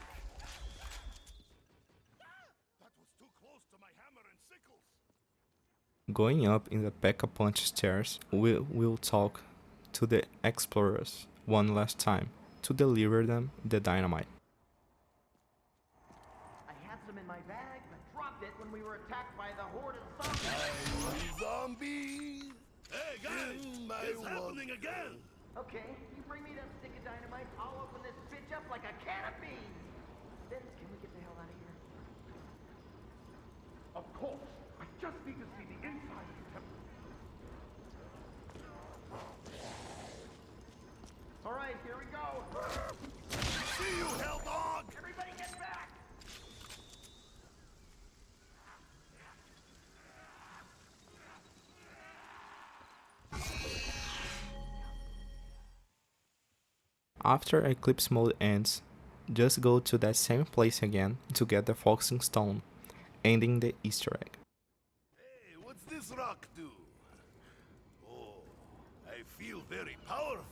That was too close to my hammer and sickles! Going up in the Pack-a-Punch stairs, we will talk to the explorers one last time to deliver them the dynamite. I had some in my bag, but dropped it when we were attacked by the horde of zombies. Zombies! Hey guys! It's happening again! Okay, you bring me that stick of dynamite, I'll open this bitch up like a can of beans. Then can we get the hell out of here? Of course. I just need to see the inside of the temple. All right, here we go. See you, hell dog! Everybody get back! After Eclipse mode ends, just go to that same place again to get the focusing stone, ending the Easter egg. Hey, what's this rock do? Oh, I feel very powerful.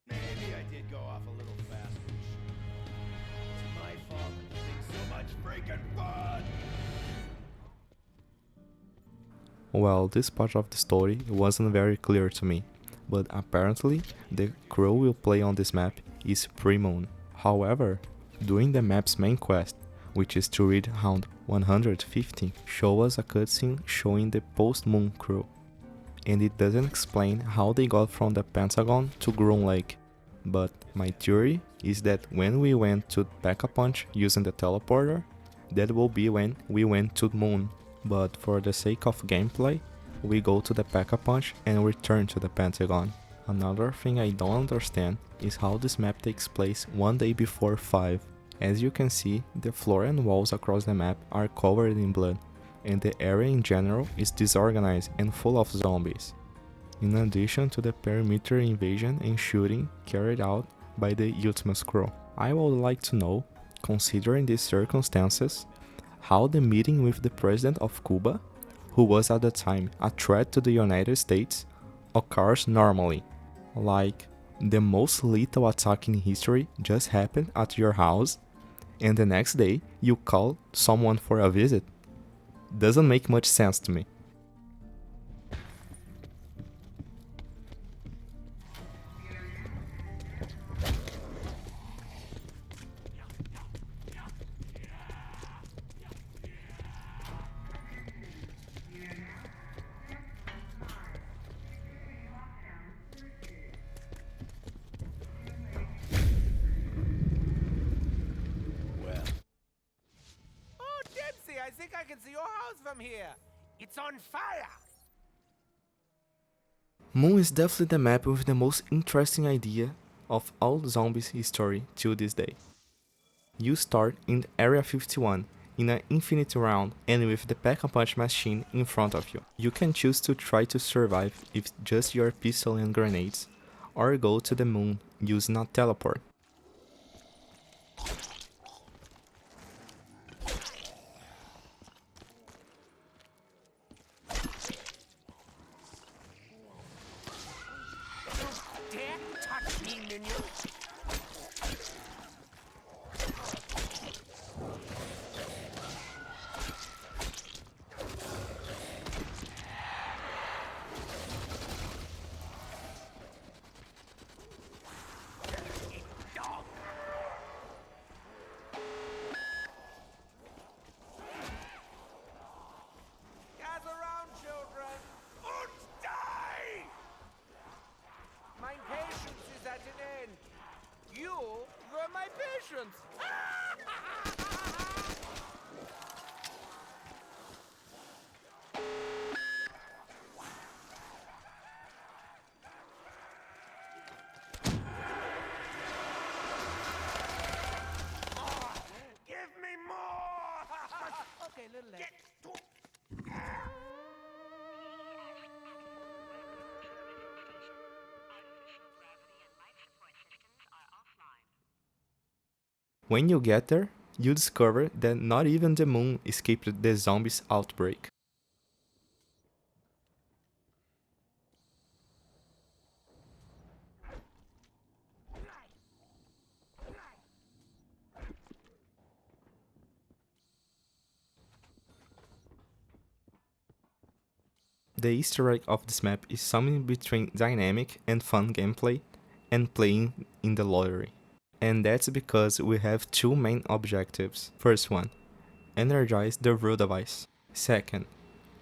Maybe I did go off a little fast. It's my fault for having so much freaking fun! Well, this part of the story wasn't very clear to me, but apparently the crow we'll play on this map is Pre-Moon. However, during the map's main quest, which is to read round 150, show us a cutscene showing the post-moon crew, and it doesn't explain how they got from the Pentagon to Groom Lake, but my theory is that when we went to Pack-a-Punch using the teleporter, that will be when we went to Moon, but for the sake of gameplay, we go to the Pack-a-Punch and return to the Pentagon. Another thing I don't understand is how this map takes place one day before 5. As you can see, the floor and walls across the map are covered in blood, and the area in general is disorganized and full of zombies, in addition to the perimeter invasion and shooting carried out by the Ultimus crew. I would like to know, considering these circumstances, how the meeting with the president of Cuba, who was at the time a threat to the United States, occurs normally. Like, the most lethal attack in history just happened at your house, and the next day you call someone for a visit? Doesn't make much sense to me. think I can see your house from here. It's on fire. Moon is definitely the map with the most interesting idea of all zombies history till this day. You start in Area 51 in an infinite round and with the pack-a-punch machine in front of you. You can choose to try to survive with just your pistol and grenades, or go to the moon using a teleport. Dare touch me, minion. Gather round, children, and die! My patience is at an end. You were my patience. Give me more! Okay, little less. When you get there, you discover that not even the moon escaped the zombies outbreak. The Easter egg of this map is something between dynamic and fun gameplay and playing in the lottery. And that's because we have two main objectives. First one, energize the real device. Second,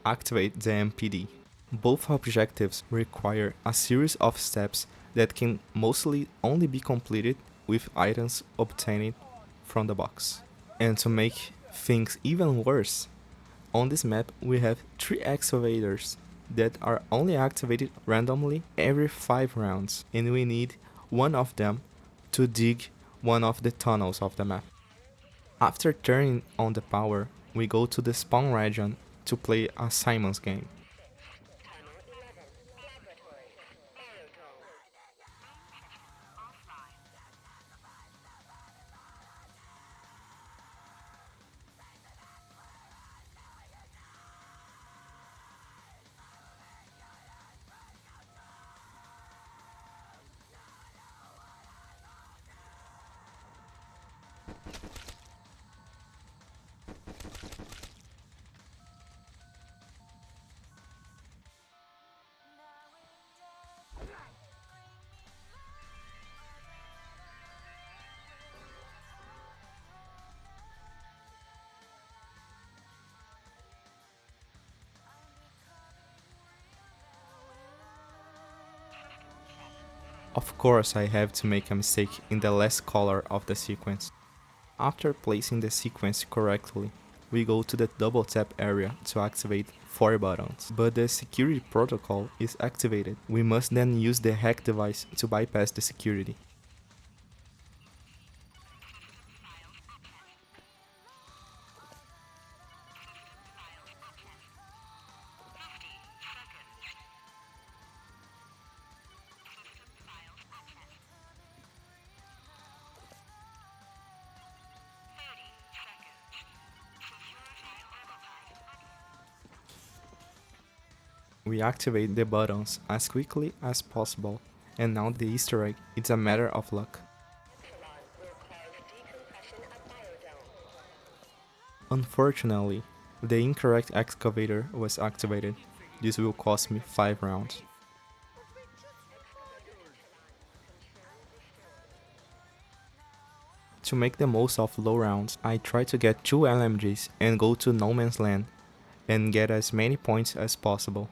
activate the MPD. Both objectives require a series of steps that can mostly only be completed with items obtained from the box. And to make things even worse, on this map we have 3 excavators that are only activated randomly every 5 rounds, and we need one of them to dig one of the tunnels of the map. After turning on the power, we go to the spawn region to play a Simon's game. Of course I have to make a mistake in the last color of the sequence. After placing the sequence correctly, we go to the double tap area to activate 4 buttons. But the security protocol is activated. We must then use the hack device to bypass the security. We activate the buttons as quickly as possible, and now the Easter egg is a matter of luck. Unfortunately, the incorrect excavator was activated. This will cost me 5 rounds. To make the most of low rounds, I try to get 2 LMGs and go to no man's land and get as many points as possible.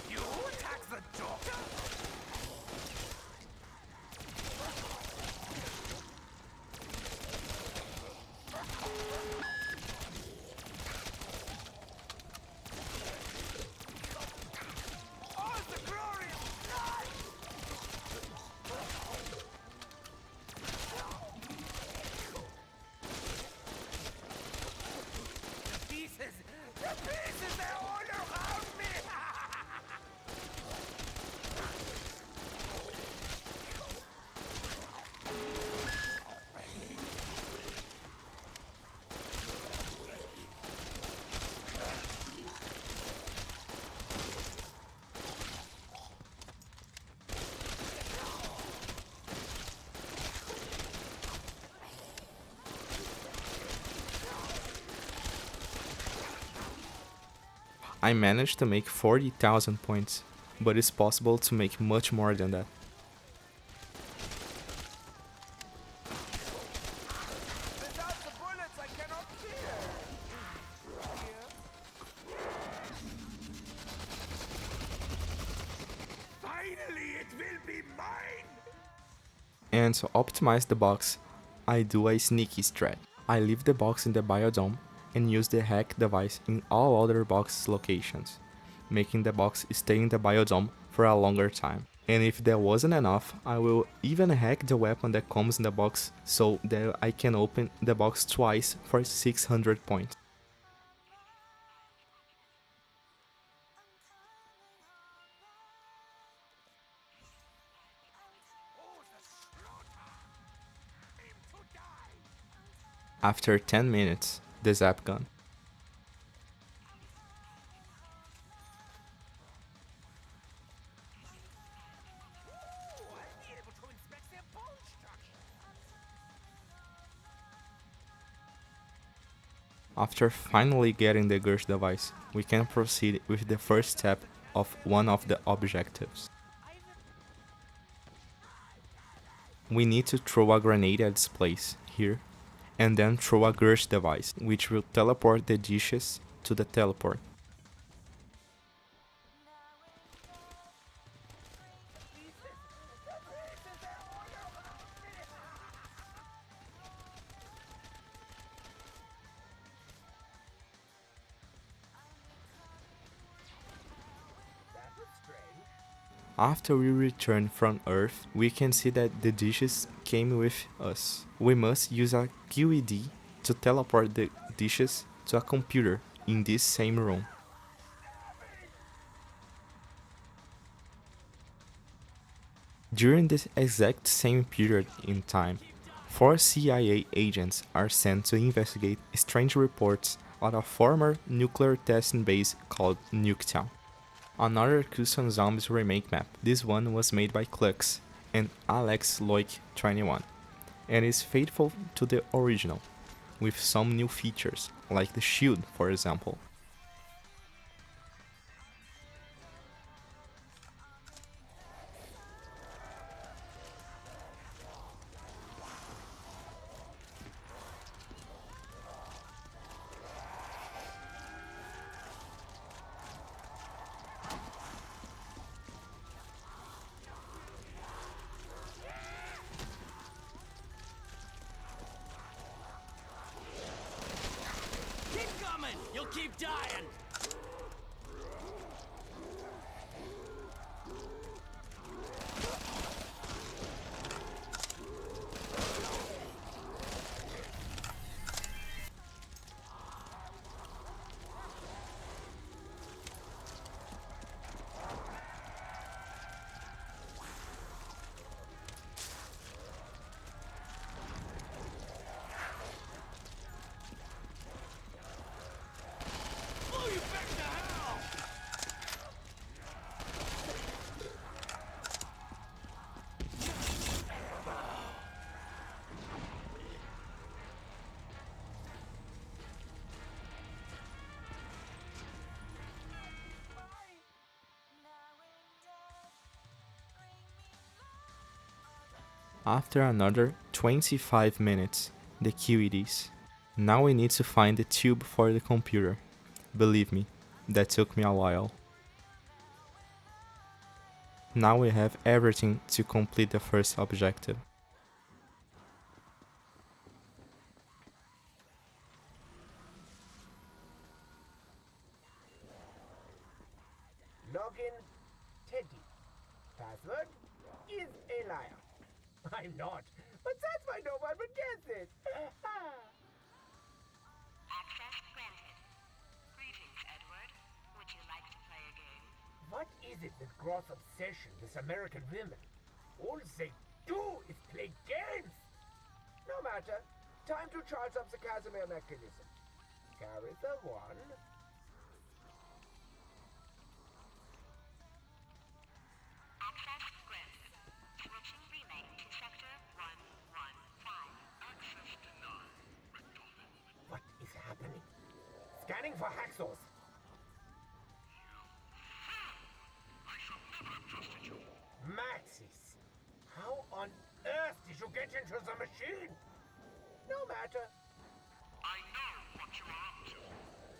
You attack the doctor? Oh, the glorious night! The pieces, they're all around me! I managed to make 40,000 points, but it's possible to make much more than that. Without the bullets, I cannot kill. Finally, it will be mine! And to optimize the box, I do a sneaky strat. I leave the box in the biodome and use the hack device in all other box locations, making the box stay in the biodome for a longer time. And if that wasn't enough, I will even hack the weapon that comes in the box so that I can open the box twice for 600 points. After 10 minutes, the zap gun. After finally getting the Gersh device, we can proceed with the first step of one of the objectives. We need to throw a grenade at its place, here, and then throw a Gersh device, which will teleport the dishes to the teleport. After we return from Earth, we can see that the dishes came with us. We must use a QED to teleport the dishes to a computer in this same room. During this exact same period in time, 4 CIA agents are sent to investigate strange reports at a former nuclear testing base called Nuketown. Another Custom Zombies remake map. This one was made by Klux and Alex Loic 21 and is faithful to the original, with some new features, like the shield for example. Keep coming! You'll keep dying! After another 25 minutes, the kill it is. Now we need to find the tube for the computer. Believe me, that took me a while. Now we have everything to complete the first objective. Login Teddy. Password is a liar. I'm not, but that's why no one would guess it. Access granted. Greetings, Edward. Would you like to play a game? What is it with gross obsession with American women? All they do is play games. No matter. Time to charge up the Casimir mechanism. Carry the one. Access granted. Switching remake to sector 115. Access denied. Richtofen. What is happening? Scanning for hacksaws. I should never have trusted you. Maxis, how on earth did you get into the machine? No matter. I know what you are up to,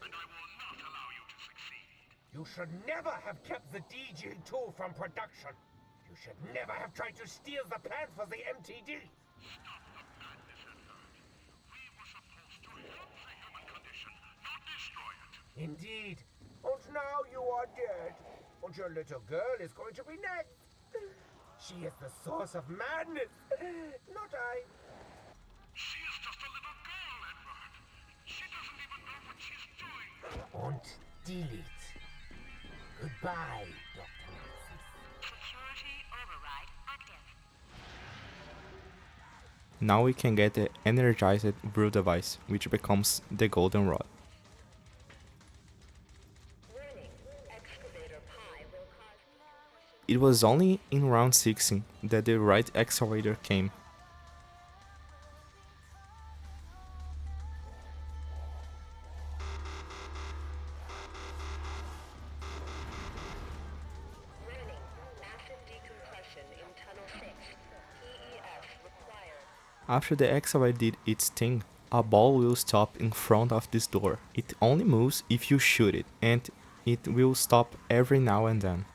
and I will not allow you to succeed. You should never have kept the DG2 from production. You should never have tried to steal the plan for the MTD. Stop the madness, Edward. We were supposed to help the human condition, not destroy it. Indeed. And now you are dead. And your little girl is going to be next. She is the source of madness, not I. She is just a little girl, Edward. She doesn't even know what she's doing. And delete. Goodbye, Dr. Maxis. Security override active. Now we can get the energized brew device, which becomes the golden rod. It was only in round 16 that the right accelerator came. After the accelerator did its thing, a ball will stop in front of this door. It only moves if you shoot it, and it will stop every now and then.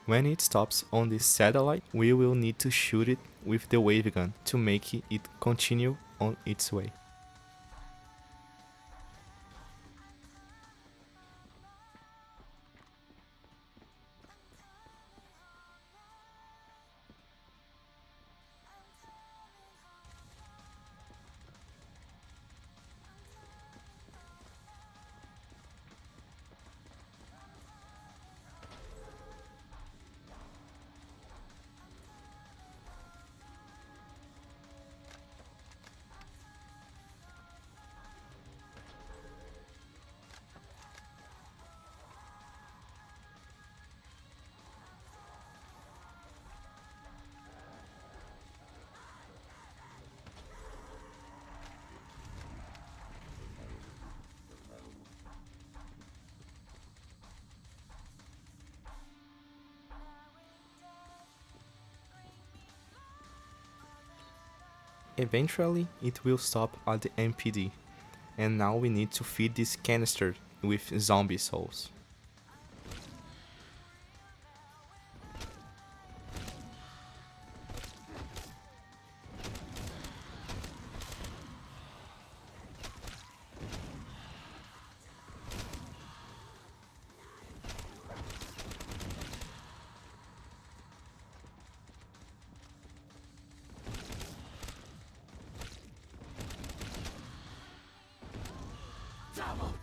When it stops on this satellite, we will need to shoot it with the wave gun to make it continue on its way. Eventually, it will stop at the MPD, and now we need to feed this canister with zombie souls.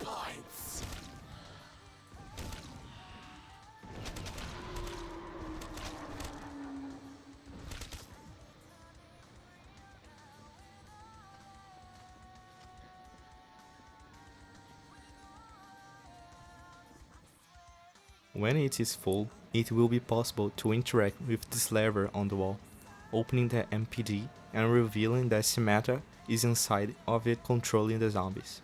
joints! When it is full, it will be possible to interact with this lever on the wall, opening the MPD and revealing that Samantha is inside of it controlling the zombies.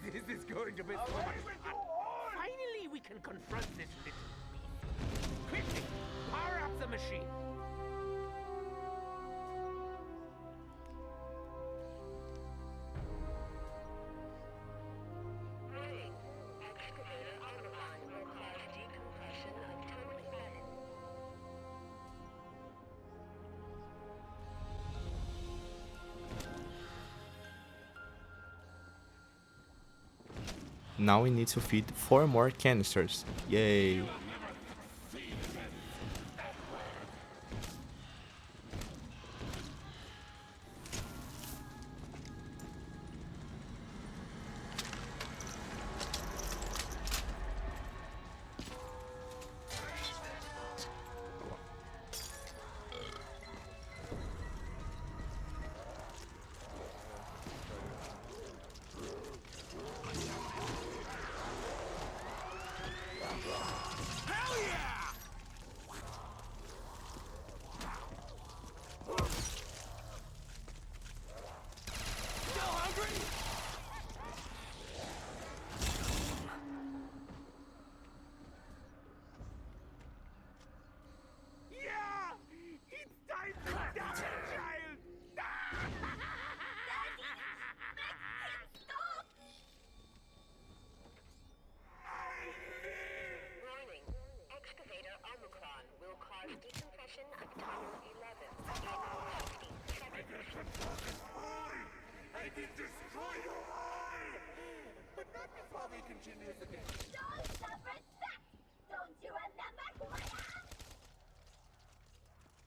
This is going to be so much fun. Finally, we can confront this little beast. Quickly, power up the machine. Now we need to feed 4 more canisters. Yay!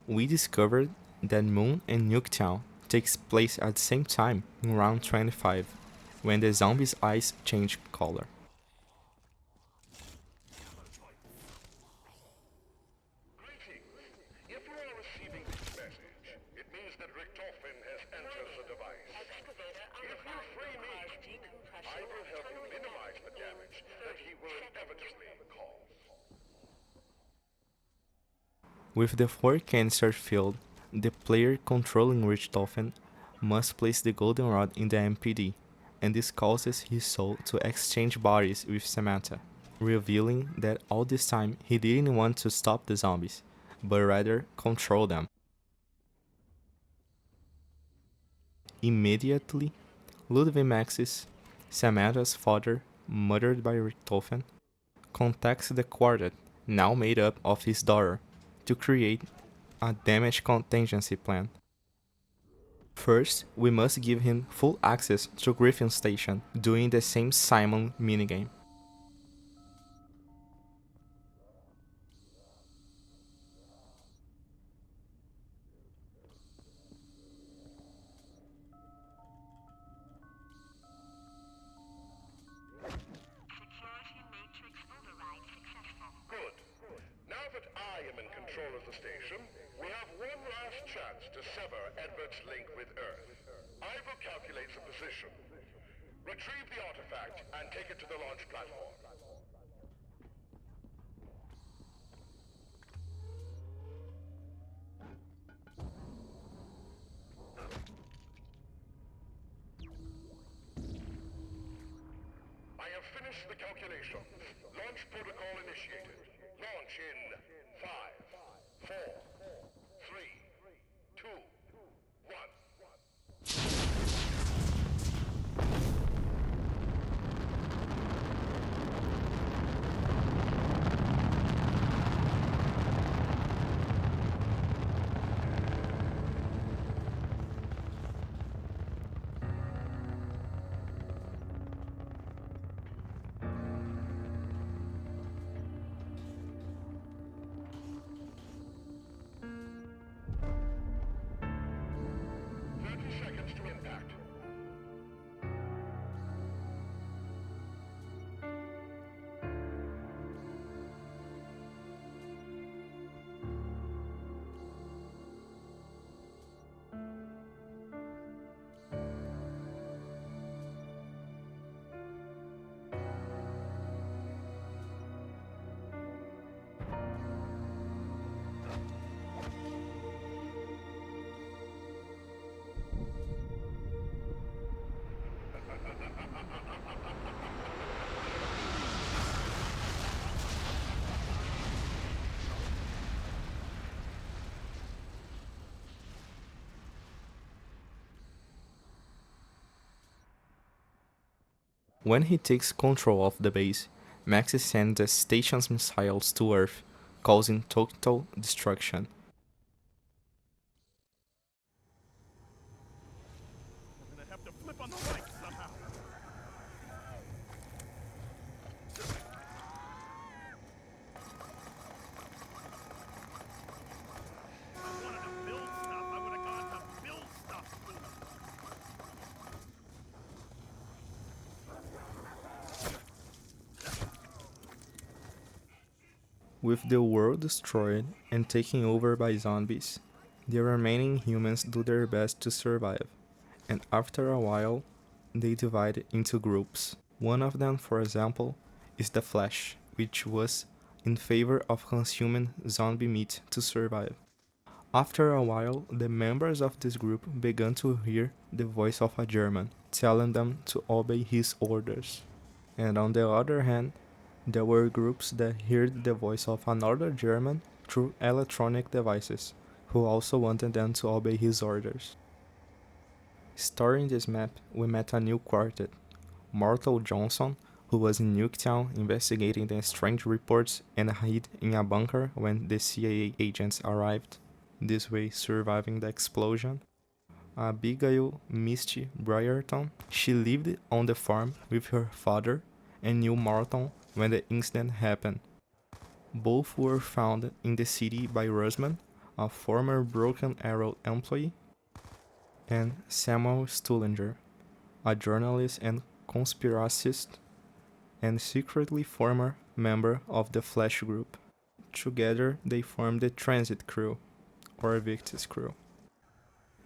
We discovered that Moon and Nuketown takes place at the same time in round 25, when the zombies' eyes change color. If you are receiving this message, it means that Richtofen has entered the device. If you free me, I will help you minimize the damage that he will inevitably cause. With the 4 canisters filled, the player controlling Richtofen must place the golden rod in the MPD, and this causes his soul to exchange bodies with Samantha, revealing that all this time he didn't want to stop the zombies, but rather control them. Immediately, Ludwig Maxis, Samantha's father, murdered by Richtofen, contacts the quartet, now made up of his daughter, to create a damage contingency plan. First, we must give him full access to Griffin Station, doing the same Simon minigame. Good. Now that I am in control of the station, we have one last chance to sever Edward's link with Earth. I will calculate the position. Retrieve the artifact and take it to the launch platform. I have finished the calculations. Launch protocol initiated. Launch in 5, 4, 3, 2, 1. When he takes control of the base, Max sends the station's missiles to Earth, causing total destruction. We're gonna have to flip on the brakes somehow. I wanted to build stuff. I would have gone to build stuff school. With the world destroyed and taken over by zombies, the remaining humans do their best to survive, and after a while, they divide into groups. One of them, for example, is the Flash, which was in favor of consuming zombie meat to survive. After a while, the members of this group began to hear the voice of a German, telling them to obey his orders. And on the other hand, there were groups that heard the voice of another German through electronic devices, who also wanted them to obey his orders. Starting this map, we met a new quartet, Mortal Johnson, who was in Nuketown investigating the strange reports and hid in a bunker when the CIA agents arrived, this way surviving the explosion. Abigail Misty Briarton, she lived on the farm with her father and knew Morton when the incident happened. Both were found in the city by Rusman, a former Broken Arrow employee, and Samuel Stullinger, a journalist and conspiracist, and secretly former member of the Flash group. Together they formed the Transit Crew, or Victus Crew.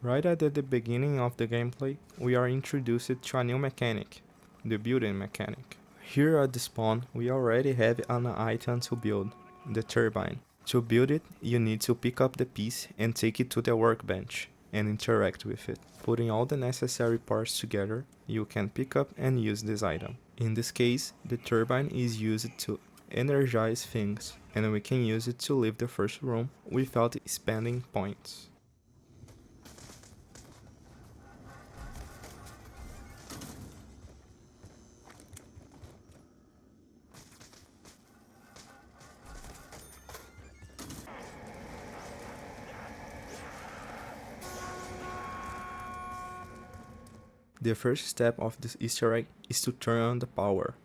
Right at the beginning of the gameplay, we are introduced to a new mechanic, the building mechanic. Here at the spawn, we already have an item to build, the turbine. To build it, you need to pick up the piece and take it to the workbench and interact with it. Putting all the necessary parts together, you can pick up and use this item. In this case, the turbine is used to energize things, and we can use it to leave the first room without spending points. The first step of this Easter egg is to turn on the power.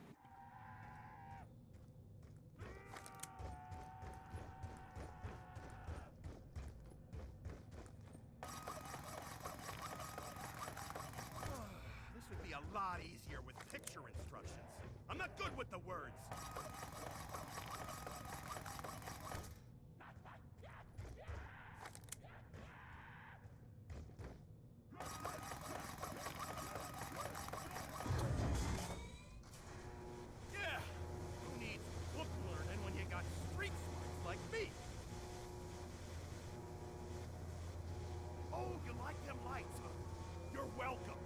This would be a lot easier with picture instructions. I'm not good with the words. Yeah, who needs book learning when you got street smarts like me? Oh, you like them lights, huh? You're welcome.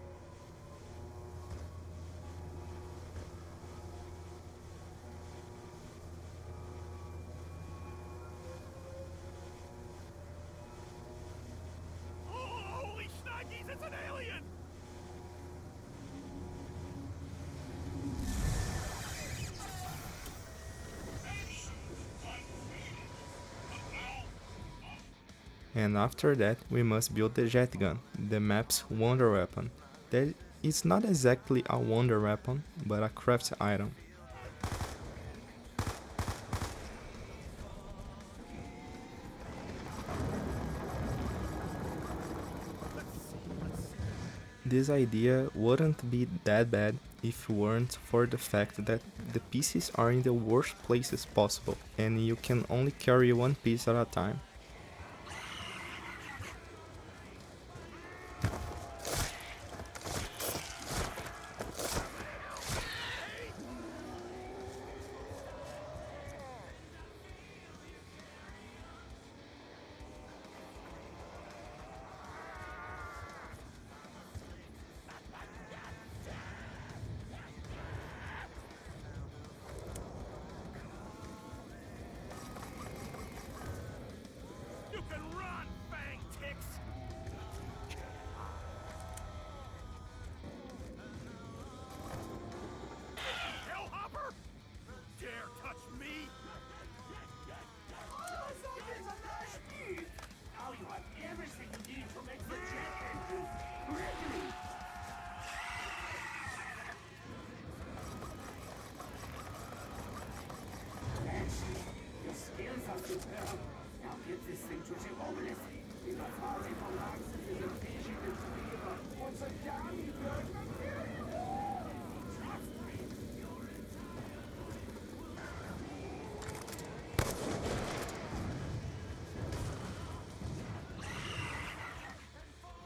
Oh, holy shnikes, it's an alien! And after that, we must build the jet gun, the map's wonder weapon. That is not exactly a wonder weapon, but a craft item. This idea wouldn't be that bad if it weren't for the fact that the pieces are in the worst places possible, and you can only carry one piece at a time. You can run, Fang Ticks!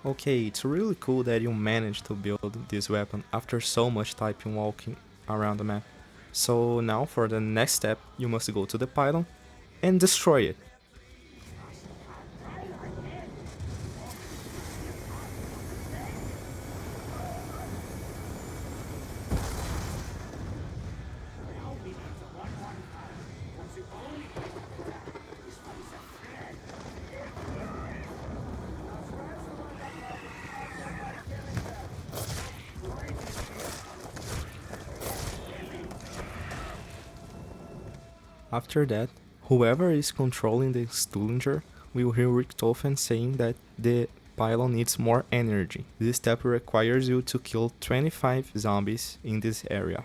Okay, it's really cool that you managed to build this weapon after so much typing walking around the map. So now for the next step, you must go to the pylon and destroy it. After that, whoever is controlling the Stullinger will hear Richtofen saying that the pylon needs more energy. This step requires you to kill 25 zombies in this area.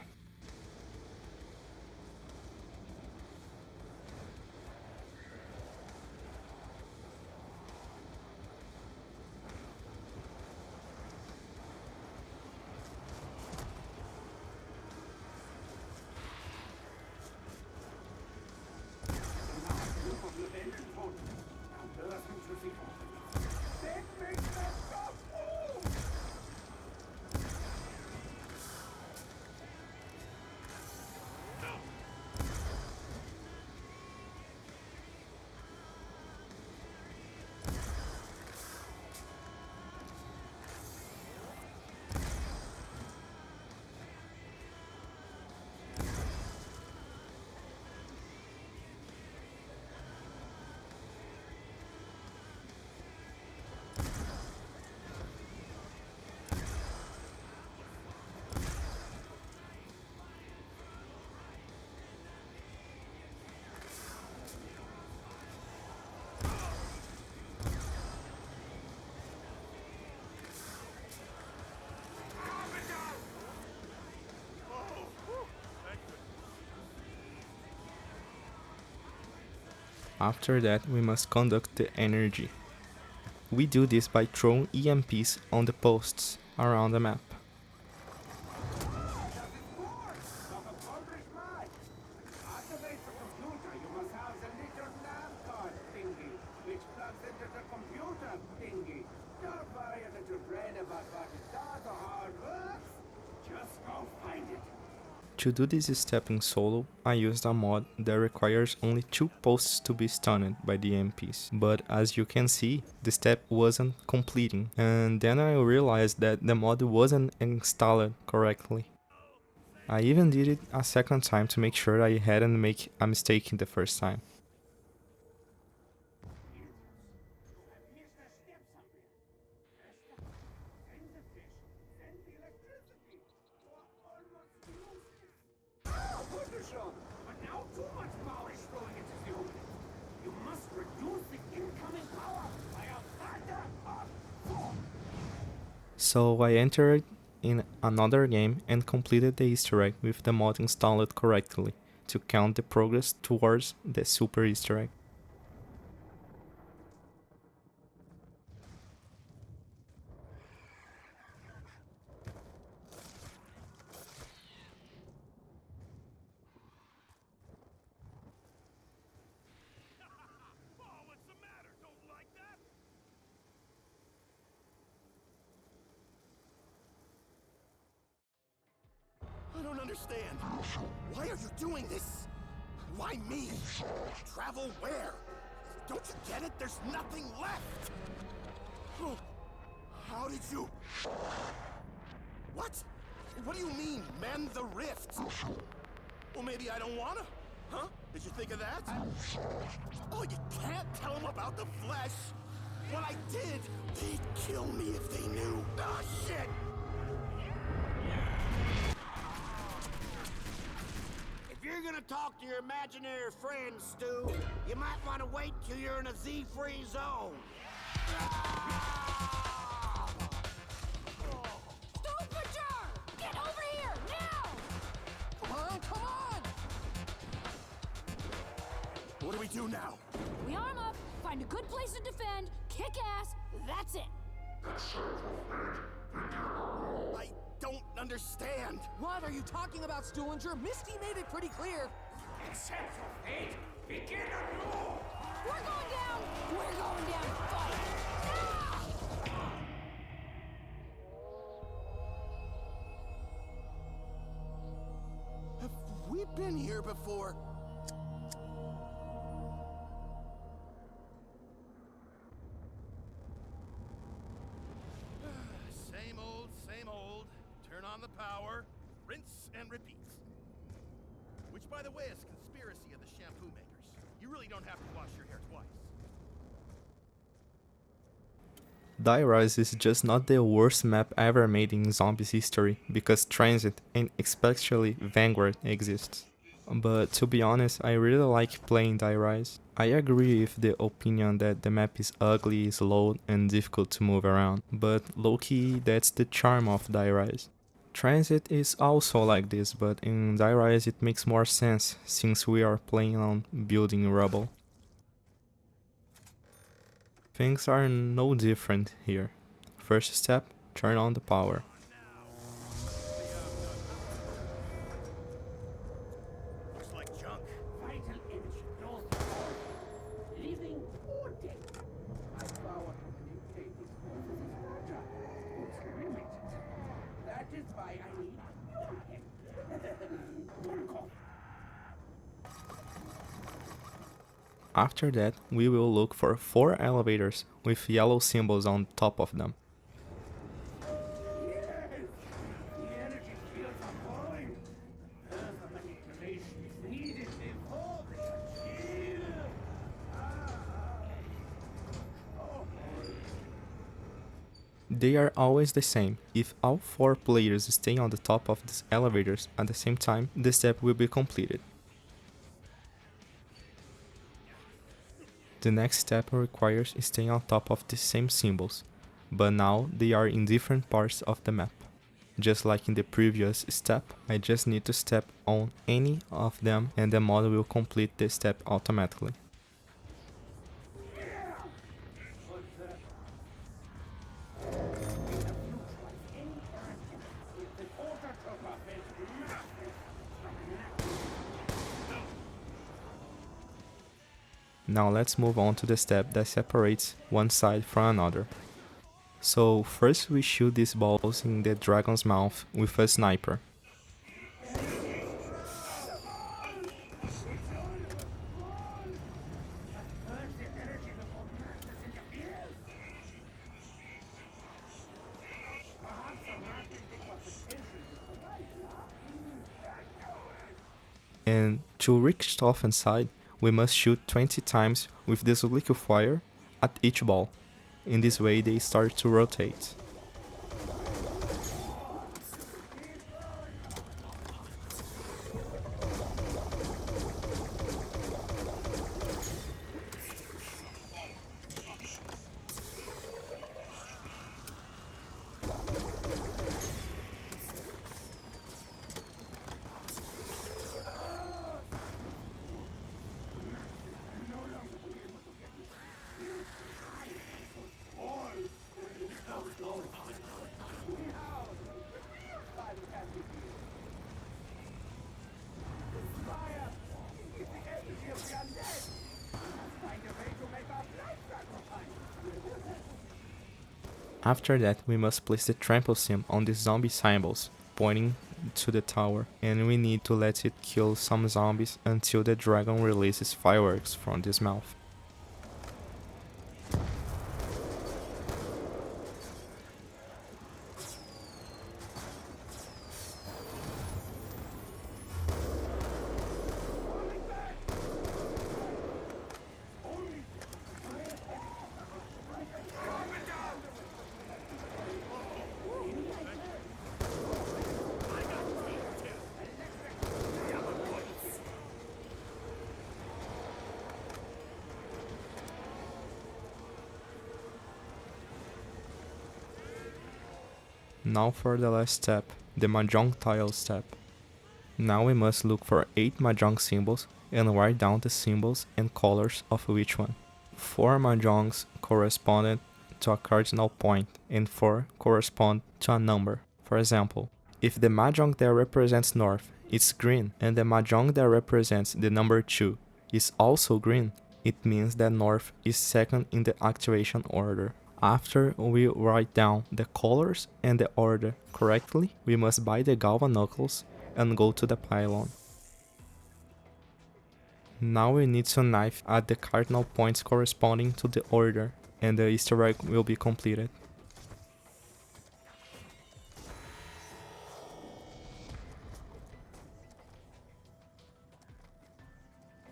After that, we must conduct the energy. We do this by throwing EMPs on the posts around the map. To do this step in solo, I used a mod that requires only 2 posts to be stunned by the EMPs, but as you can see, the step wasn't completing, and then I realized that the mod wasn't installed correctly. I even did it a second time to make sure I hadn't made a mistake in the first time. So I entered in another game and completed the Easter egg with the mod installed correctly to count the progress towards the super Easter egg. I don't understand. Why are you doing this? Why me? Travel where? Don't you get it? There's nothing left! Oh, how did you... What? What do you mean, mend the rift? Well, maybe I don't wanna. Huh? Did you think of that? Oh, you can't tell them about the flesh! What I did, they'd kill me if they knew. Oh, shit! If you're gonna talk to your imaginary friends, Stu, you might want to wait till you're in a Z-free zone. Stupiger! Get over here, now! Come on! What do we do now? We arm up, find a good place to defend, kick ass, that's it. I don't understand. What are you talking about, Stullinger? Misty made it pretty clear. Accept your fate. Begin anew. We're going down! We're going down! Fight! been here before. Same old, same old. Turn on the power, rinse and repeat. Which, by the way, is a conspiracy of the shampoo makers. You really don't have to wash your hair twice. Die Rise is just not the worst map ever made in Zombies history, because Transit and especially Vanguard exists. But to be honest, I really like playing Die Rise. I agree with the opinion that the map is ugly, slow and difficult to move around, but low-key that's the charm of Die Rise. Transit is also like this, but in Die Rise it makes more sense since we are playing on building rubble. Things are no different here. First step, turn on the power. Looks like junk. Vital energy north. Living or dead. My power to manipulate these forces is fragile. It's limited. That is why I need your help. After that, we will look for 4 elevators with yellow symbols on top of them. They are always the same. If all 4 players stay on the top of these elevators at the same time, the step will be completed. The next step requires staying on top of the same symbols, but now they are in different parts of the map. Just like in the previous step, I just need to step on any of them and the mod will complete the step automatically. Now let's move on to the step that separates one side from another. So first we shoot these balls in the dragon's mouth with a sniper. And to Richtofen's side, we must shoot 20 times with this liquefier at each ball. In this way they start to rotate. After that, we must place the trample sim on the zombie symbols, pointing to the tower, and we need to let it kill some zombies until the dragon releases fireworks from his mouth. Now for the last step, the Mahjong tile step. Now we must look for 8 Mahjong symbols and write down the symbols and colors of each one. 4 Mahjongs correspond to a cardinal point and 4 correspond to a number. For example, if the Mahjong that represents north is green and the Mahjong that represents the number 2 is also green, it means that north is second in the activation order. After we write down the colors and the order correctly, we must buy the Galva Knuckles and go to the pylon. Now we need to knife at the cardinal points corresponding to the order, and the Easter egg will be completed.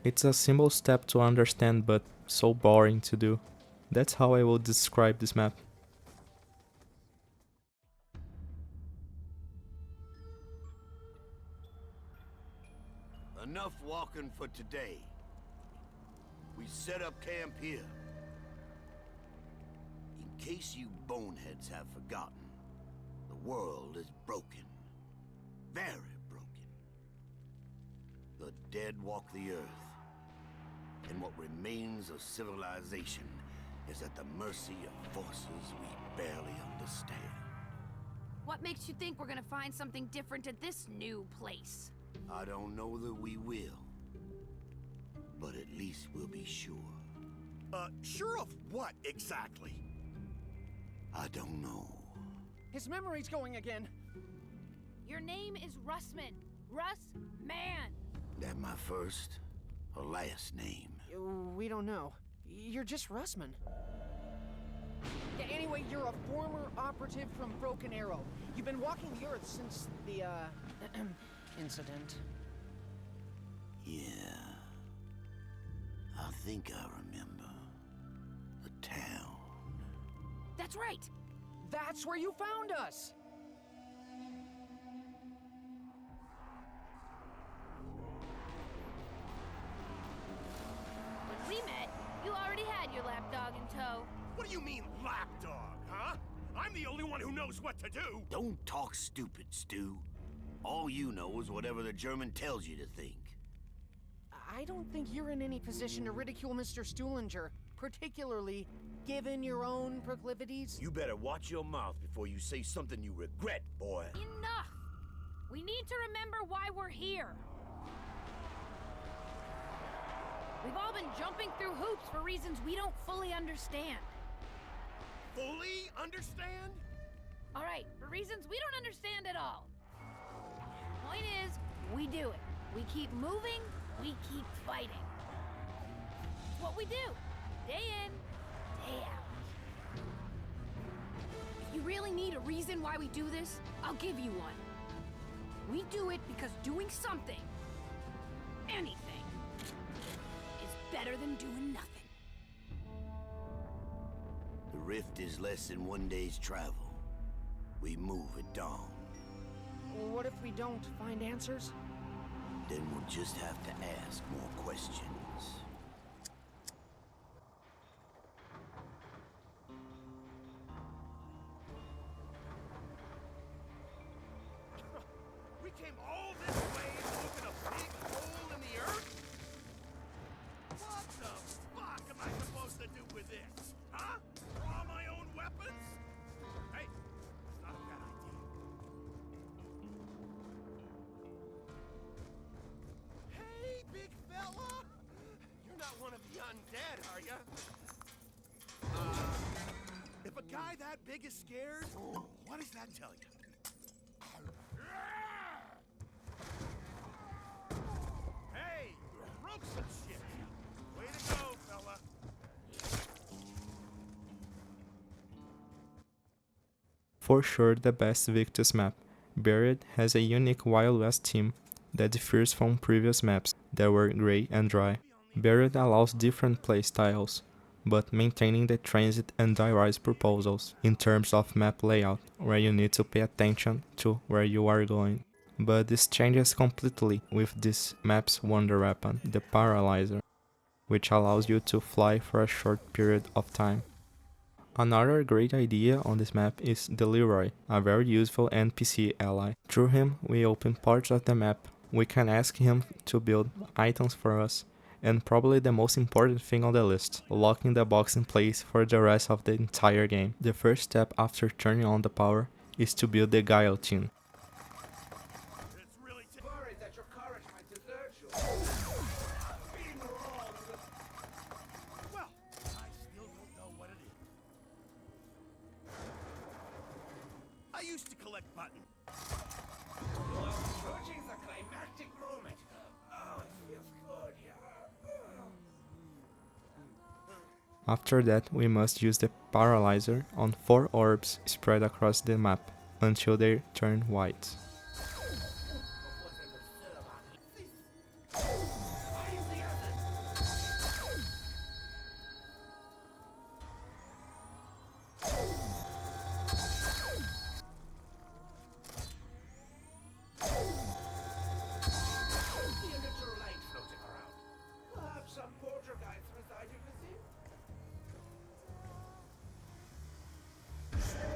It's a simple step to understand, but so boring to do. That's how I will describe this map. Enough walking for today. We set up camp here. In case you boneheads have forgotten, the world is broken. Very broken. The dead walk the earth, and what remains of civilization is at the mercy of forces we barely understand. What makes you think we're gonna find something different at this new place? I don't know that we will, but at least we'll be sure. Sure of what, exactly? I don't know. His memory's going again. Your name is Russman. Russ Man. That my first or last name? We don't know. You're just Russman. Yeah, anyway, you're a former operative from Broken Arrow. You've been walking the Earth since the, incident. Yeah. I think I remember. The town. That's right! That's where you found us! When we met, you already had your lapdog in tow. What do you mean, lapdog, huh? I'm the only one who knows what to do! Don't talk stupid, Stu. All you know is whatever the German tells you to think. I don't think you're in any position to ridicule Mr. Stuhlinger, particularly given your own proclivities. You better watch your mouth before you say something you regret, boy. Enough! We need to remember why we're here. We've all been jumping through hoops for reasons we don't fully understand. Fully understand? All right, for reasons we don't understand at all. Point is, we do it. We keep moving, we keep fighting. It's what we do, day in, day out. If you really need a reason why we do this, I'll give you one. We do it because doing something, anything, is better than doing nothing. The rift is less than one day's travel. We move at dawn. What if we don't find answers? Then we'll just have to ask more questions. We came all this way to look at a big hole in the earth? What the fuck am I supposed to do with this? Huh? Draw my own weapons? Hey, it's not a bad idea. Hey, big fella! You're not one of the undead, are ya? If a guy that big is scared, what does that tell you? Hey, you broke some shit. Way to go, fella. For sure the best Victus map. Buried has a unique Wild West theme that differs from previous maps that were grey and dry. Buried allows different playstyles, but maintaining the transit and die-rise proposals in terms of map layout, where you need to pay attention to where you are going. But this changes completely with this map's wonder weapon, the Paralyzer, which allows you to fly for a short period of time. Another great idea on this map is the Leroy, a very useful NPC ally. Through him, we open parts of the map. We can ask him to build items for us, and probably the most important thing on the list, locking the box in place for the rest of the entire game. The first step after turning on the power is to build the guillotine. Worried that your courage might desert you. Well, I still don't know what it is. I used to collect buttons. You're approaching the climactic moment. Oh, it feels good here. After that, we must use the paralyzer on 4 orbs spread across the map until they turn white.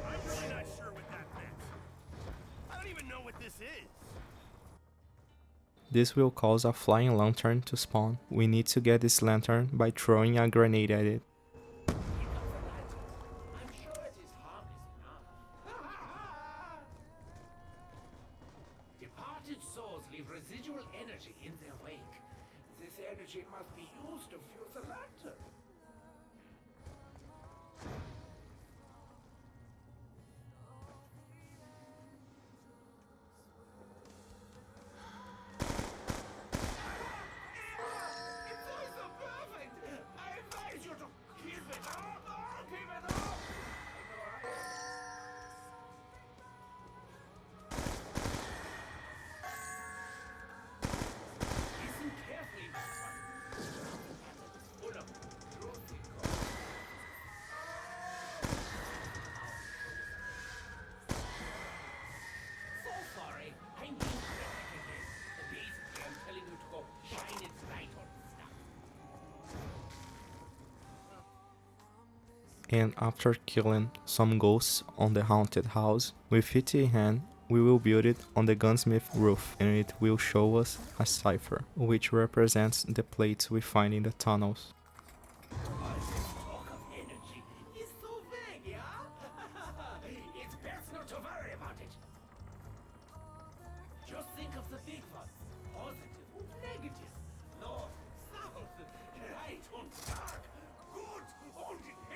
I'm really not sure what that meant. I don't even know what this is. This will cause a flying lantern to spawn. We need to get this lantern by throwing a grenade at it. I'm sure it is harmless enough. Departed souls leave residual energy in their wake. This energy must be used to fuel the lantern. And after killing some ghosts on the haunted house, with it in hand, we will build it on the gunsmith roof, and it will show us a cipher, which represents the plates we find in the tunnels. It's so vague, yeah? It's best not to worry about it. Just think of the big ones. Positive, negative, north, south, right and dark, good and evil.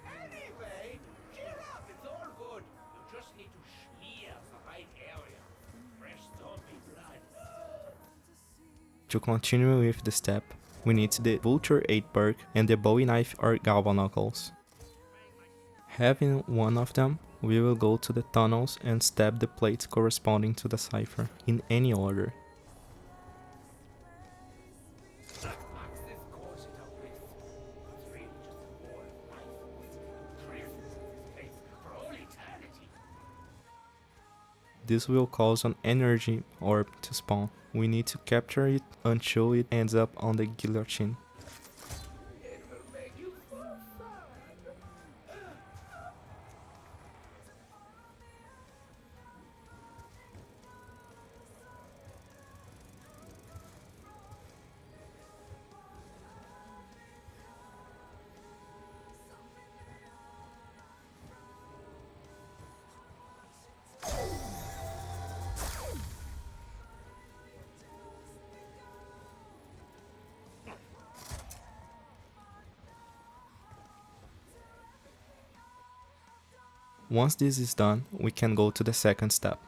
Anyway, cheer up, it's all good. You just need to smear the right area. Fresh zombie blood. To continue with the step, we need the Vulture 8 perk and the Bowie Knife or Galvanuckles. Having one of them, we will go to the tunnels and stab the plates corresponding to the cipher, in any order. This will cause an energy orb to spawn. We need to capture it until it ends up on the guillotine. Once this is done, we can go to the second step.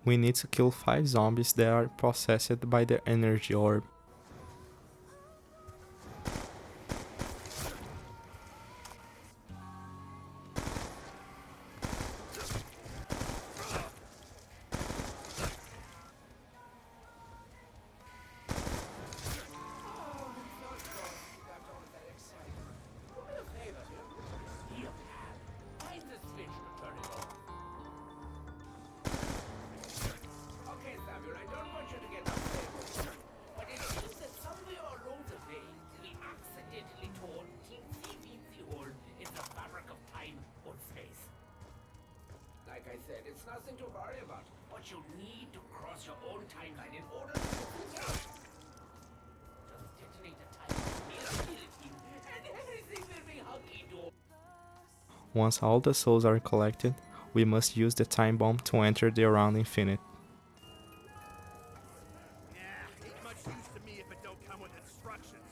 We need to kill 5 zombies that are possessed by the energy orb. Like I said, it's nothing to worry about. But you need to cross your own timeline in order to just detonate the timeline guillotine and everything will be hunky-dory. Once all the souls are collected, we must use the time bomb to enter the round infinite. Ain't much use to instructions.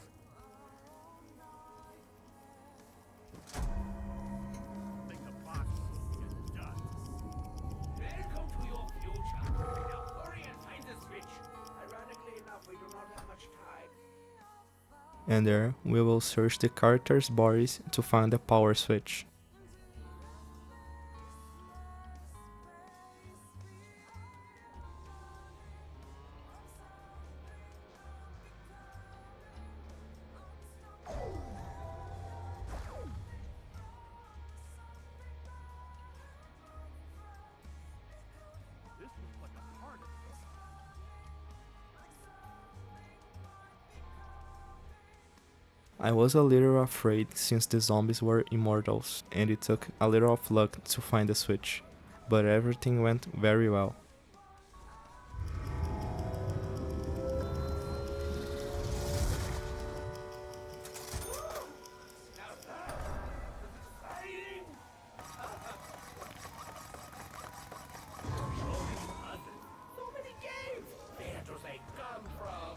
Think the boss will get it done. Welcome to your future. Now hurry and find the switch. Ironically enough, we do not have much time. And there we will search the character's bodies to find the power switch. This looks like a party. I was a little afraid since the zombies were immortals, and it took a little of luck to find the switch, but everything went very well. So many games! Where do they come from?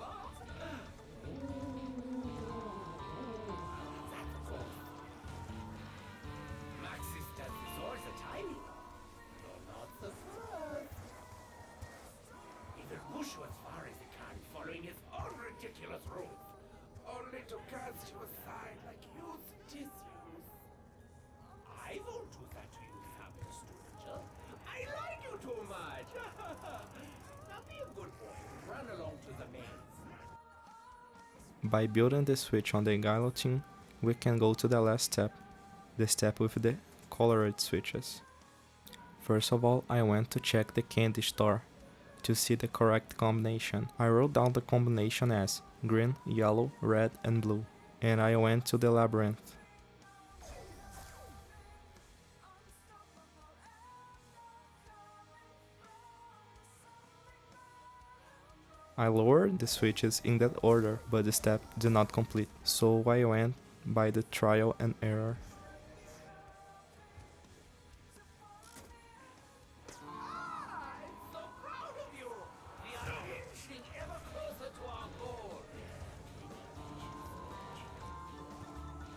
That's cool. Maxis does this all the time, you know. You're not the first. He will push you as far as he can, following his own ridiculous rules. Only to cast you aside like used tissues. I won't do that to you, savage stranger. I like you too much. Now be a good boy. Run along to the maze. By building the switch on the guillotine, we can go to the last step, the step with the colored switches. First of all, I went to check the candy store to see the correct combination. I wrote down the combination as green, yellow, red and blue, and I went to the labyrinth. I lowered the switches in that order, but the step did not complete, so I went by the trial and error.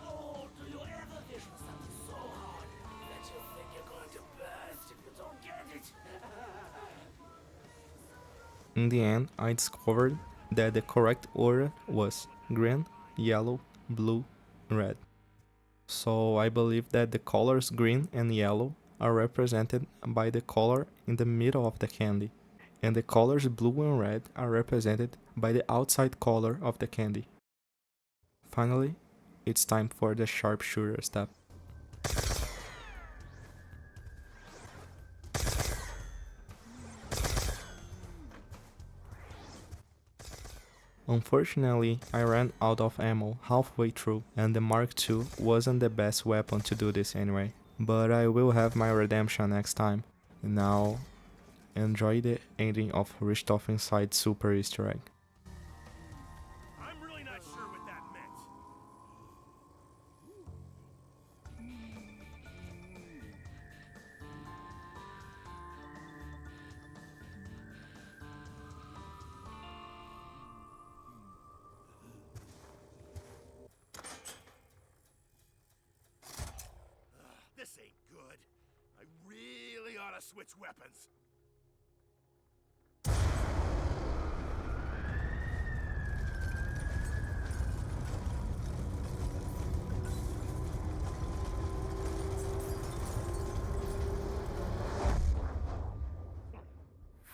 Oh, do you ever vision something so hard that you think you're going to burst if you don't get it? In the end, I discovered that the correct order was green, yellow, blue, red. So I believe that the colors green and yellow are represented by the color in the middle of the candy, and the colors blue and red are represented by the outside color of the candy. Finally, it's time for the sharpshooter step. Unfortunately, I ran out of ammo halfway through, and the Mark II wasn't the best weapon to do this anyway. But I will have my redemption next time. Now, enjoy the ending of Richtofen's side super Easter egg. I'm really not sure what that meant. This ain't good. I really ought to switch weapons.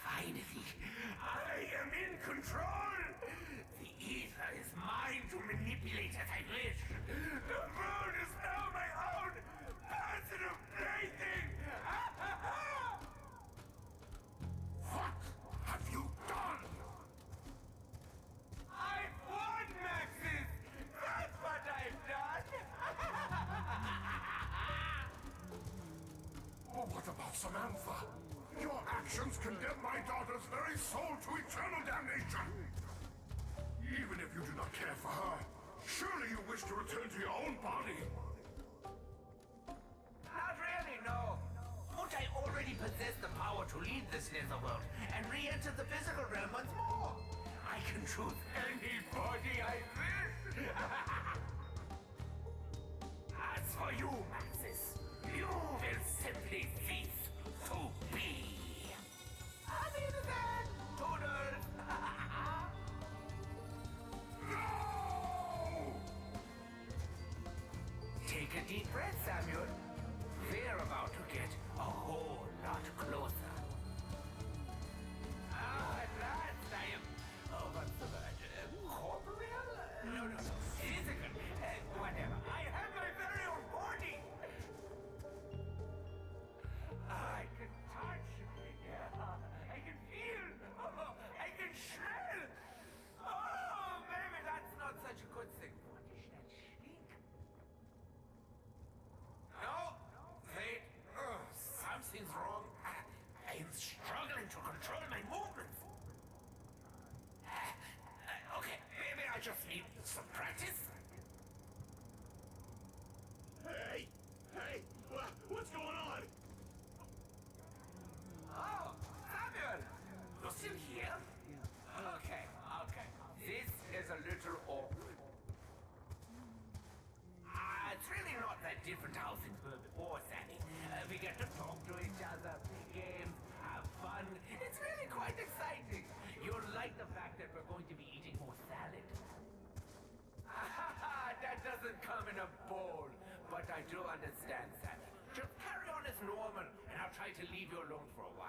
Finally, I am in control! The ether is mine to manipulate as I wish. The moon is now my own personal plaything! What have you done? I've won, Maxis! That's what I've done! Oh, what about Samantha? Your actions condemn my daughter's very soul to eternal damnation. Even if you do not care for her, surely you wish to return to your own body. Not really, no. Won't I already possess the power to leave this netherworld and re-enter the physical realm once more? I can choose any body I will. a deep breath, Samuel. We're about to get a whole lot closer. At last I am... Oh, what's the word? Corporeal? No. Physical. Whatever. I have my very own body. I can touch. Yeah. I can feel. I can smell. Oh, maybe that's not such a good thing. What is that stink? No. Wait. Something's wrong. I am struggling to control my movements. Okay, maybe I just need some practice. Hey! What's going on? Oh, Samuel! You're still here? Okay. This is a little awkward. It's really not that different how things were before, Sammy. We get to talk to each other, play games, have fun. It's really quite exciting. You'll like the fact that we're going to be eating more salad. That doesn't come in a bowl, but I do understand, Sammy. Just carry on as normal, and I'll try to leave you alone for a while.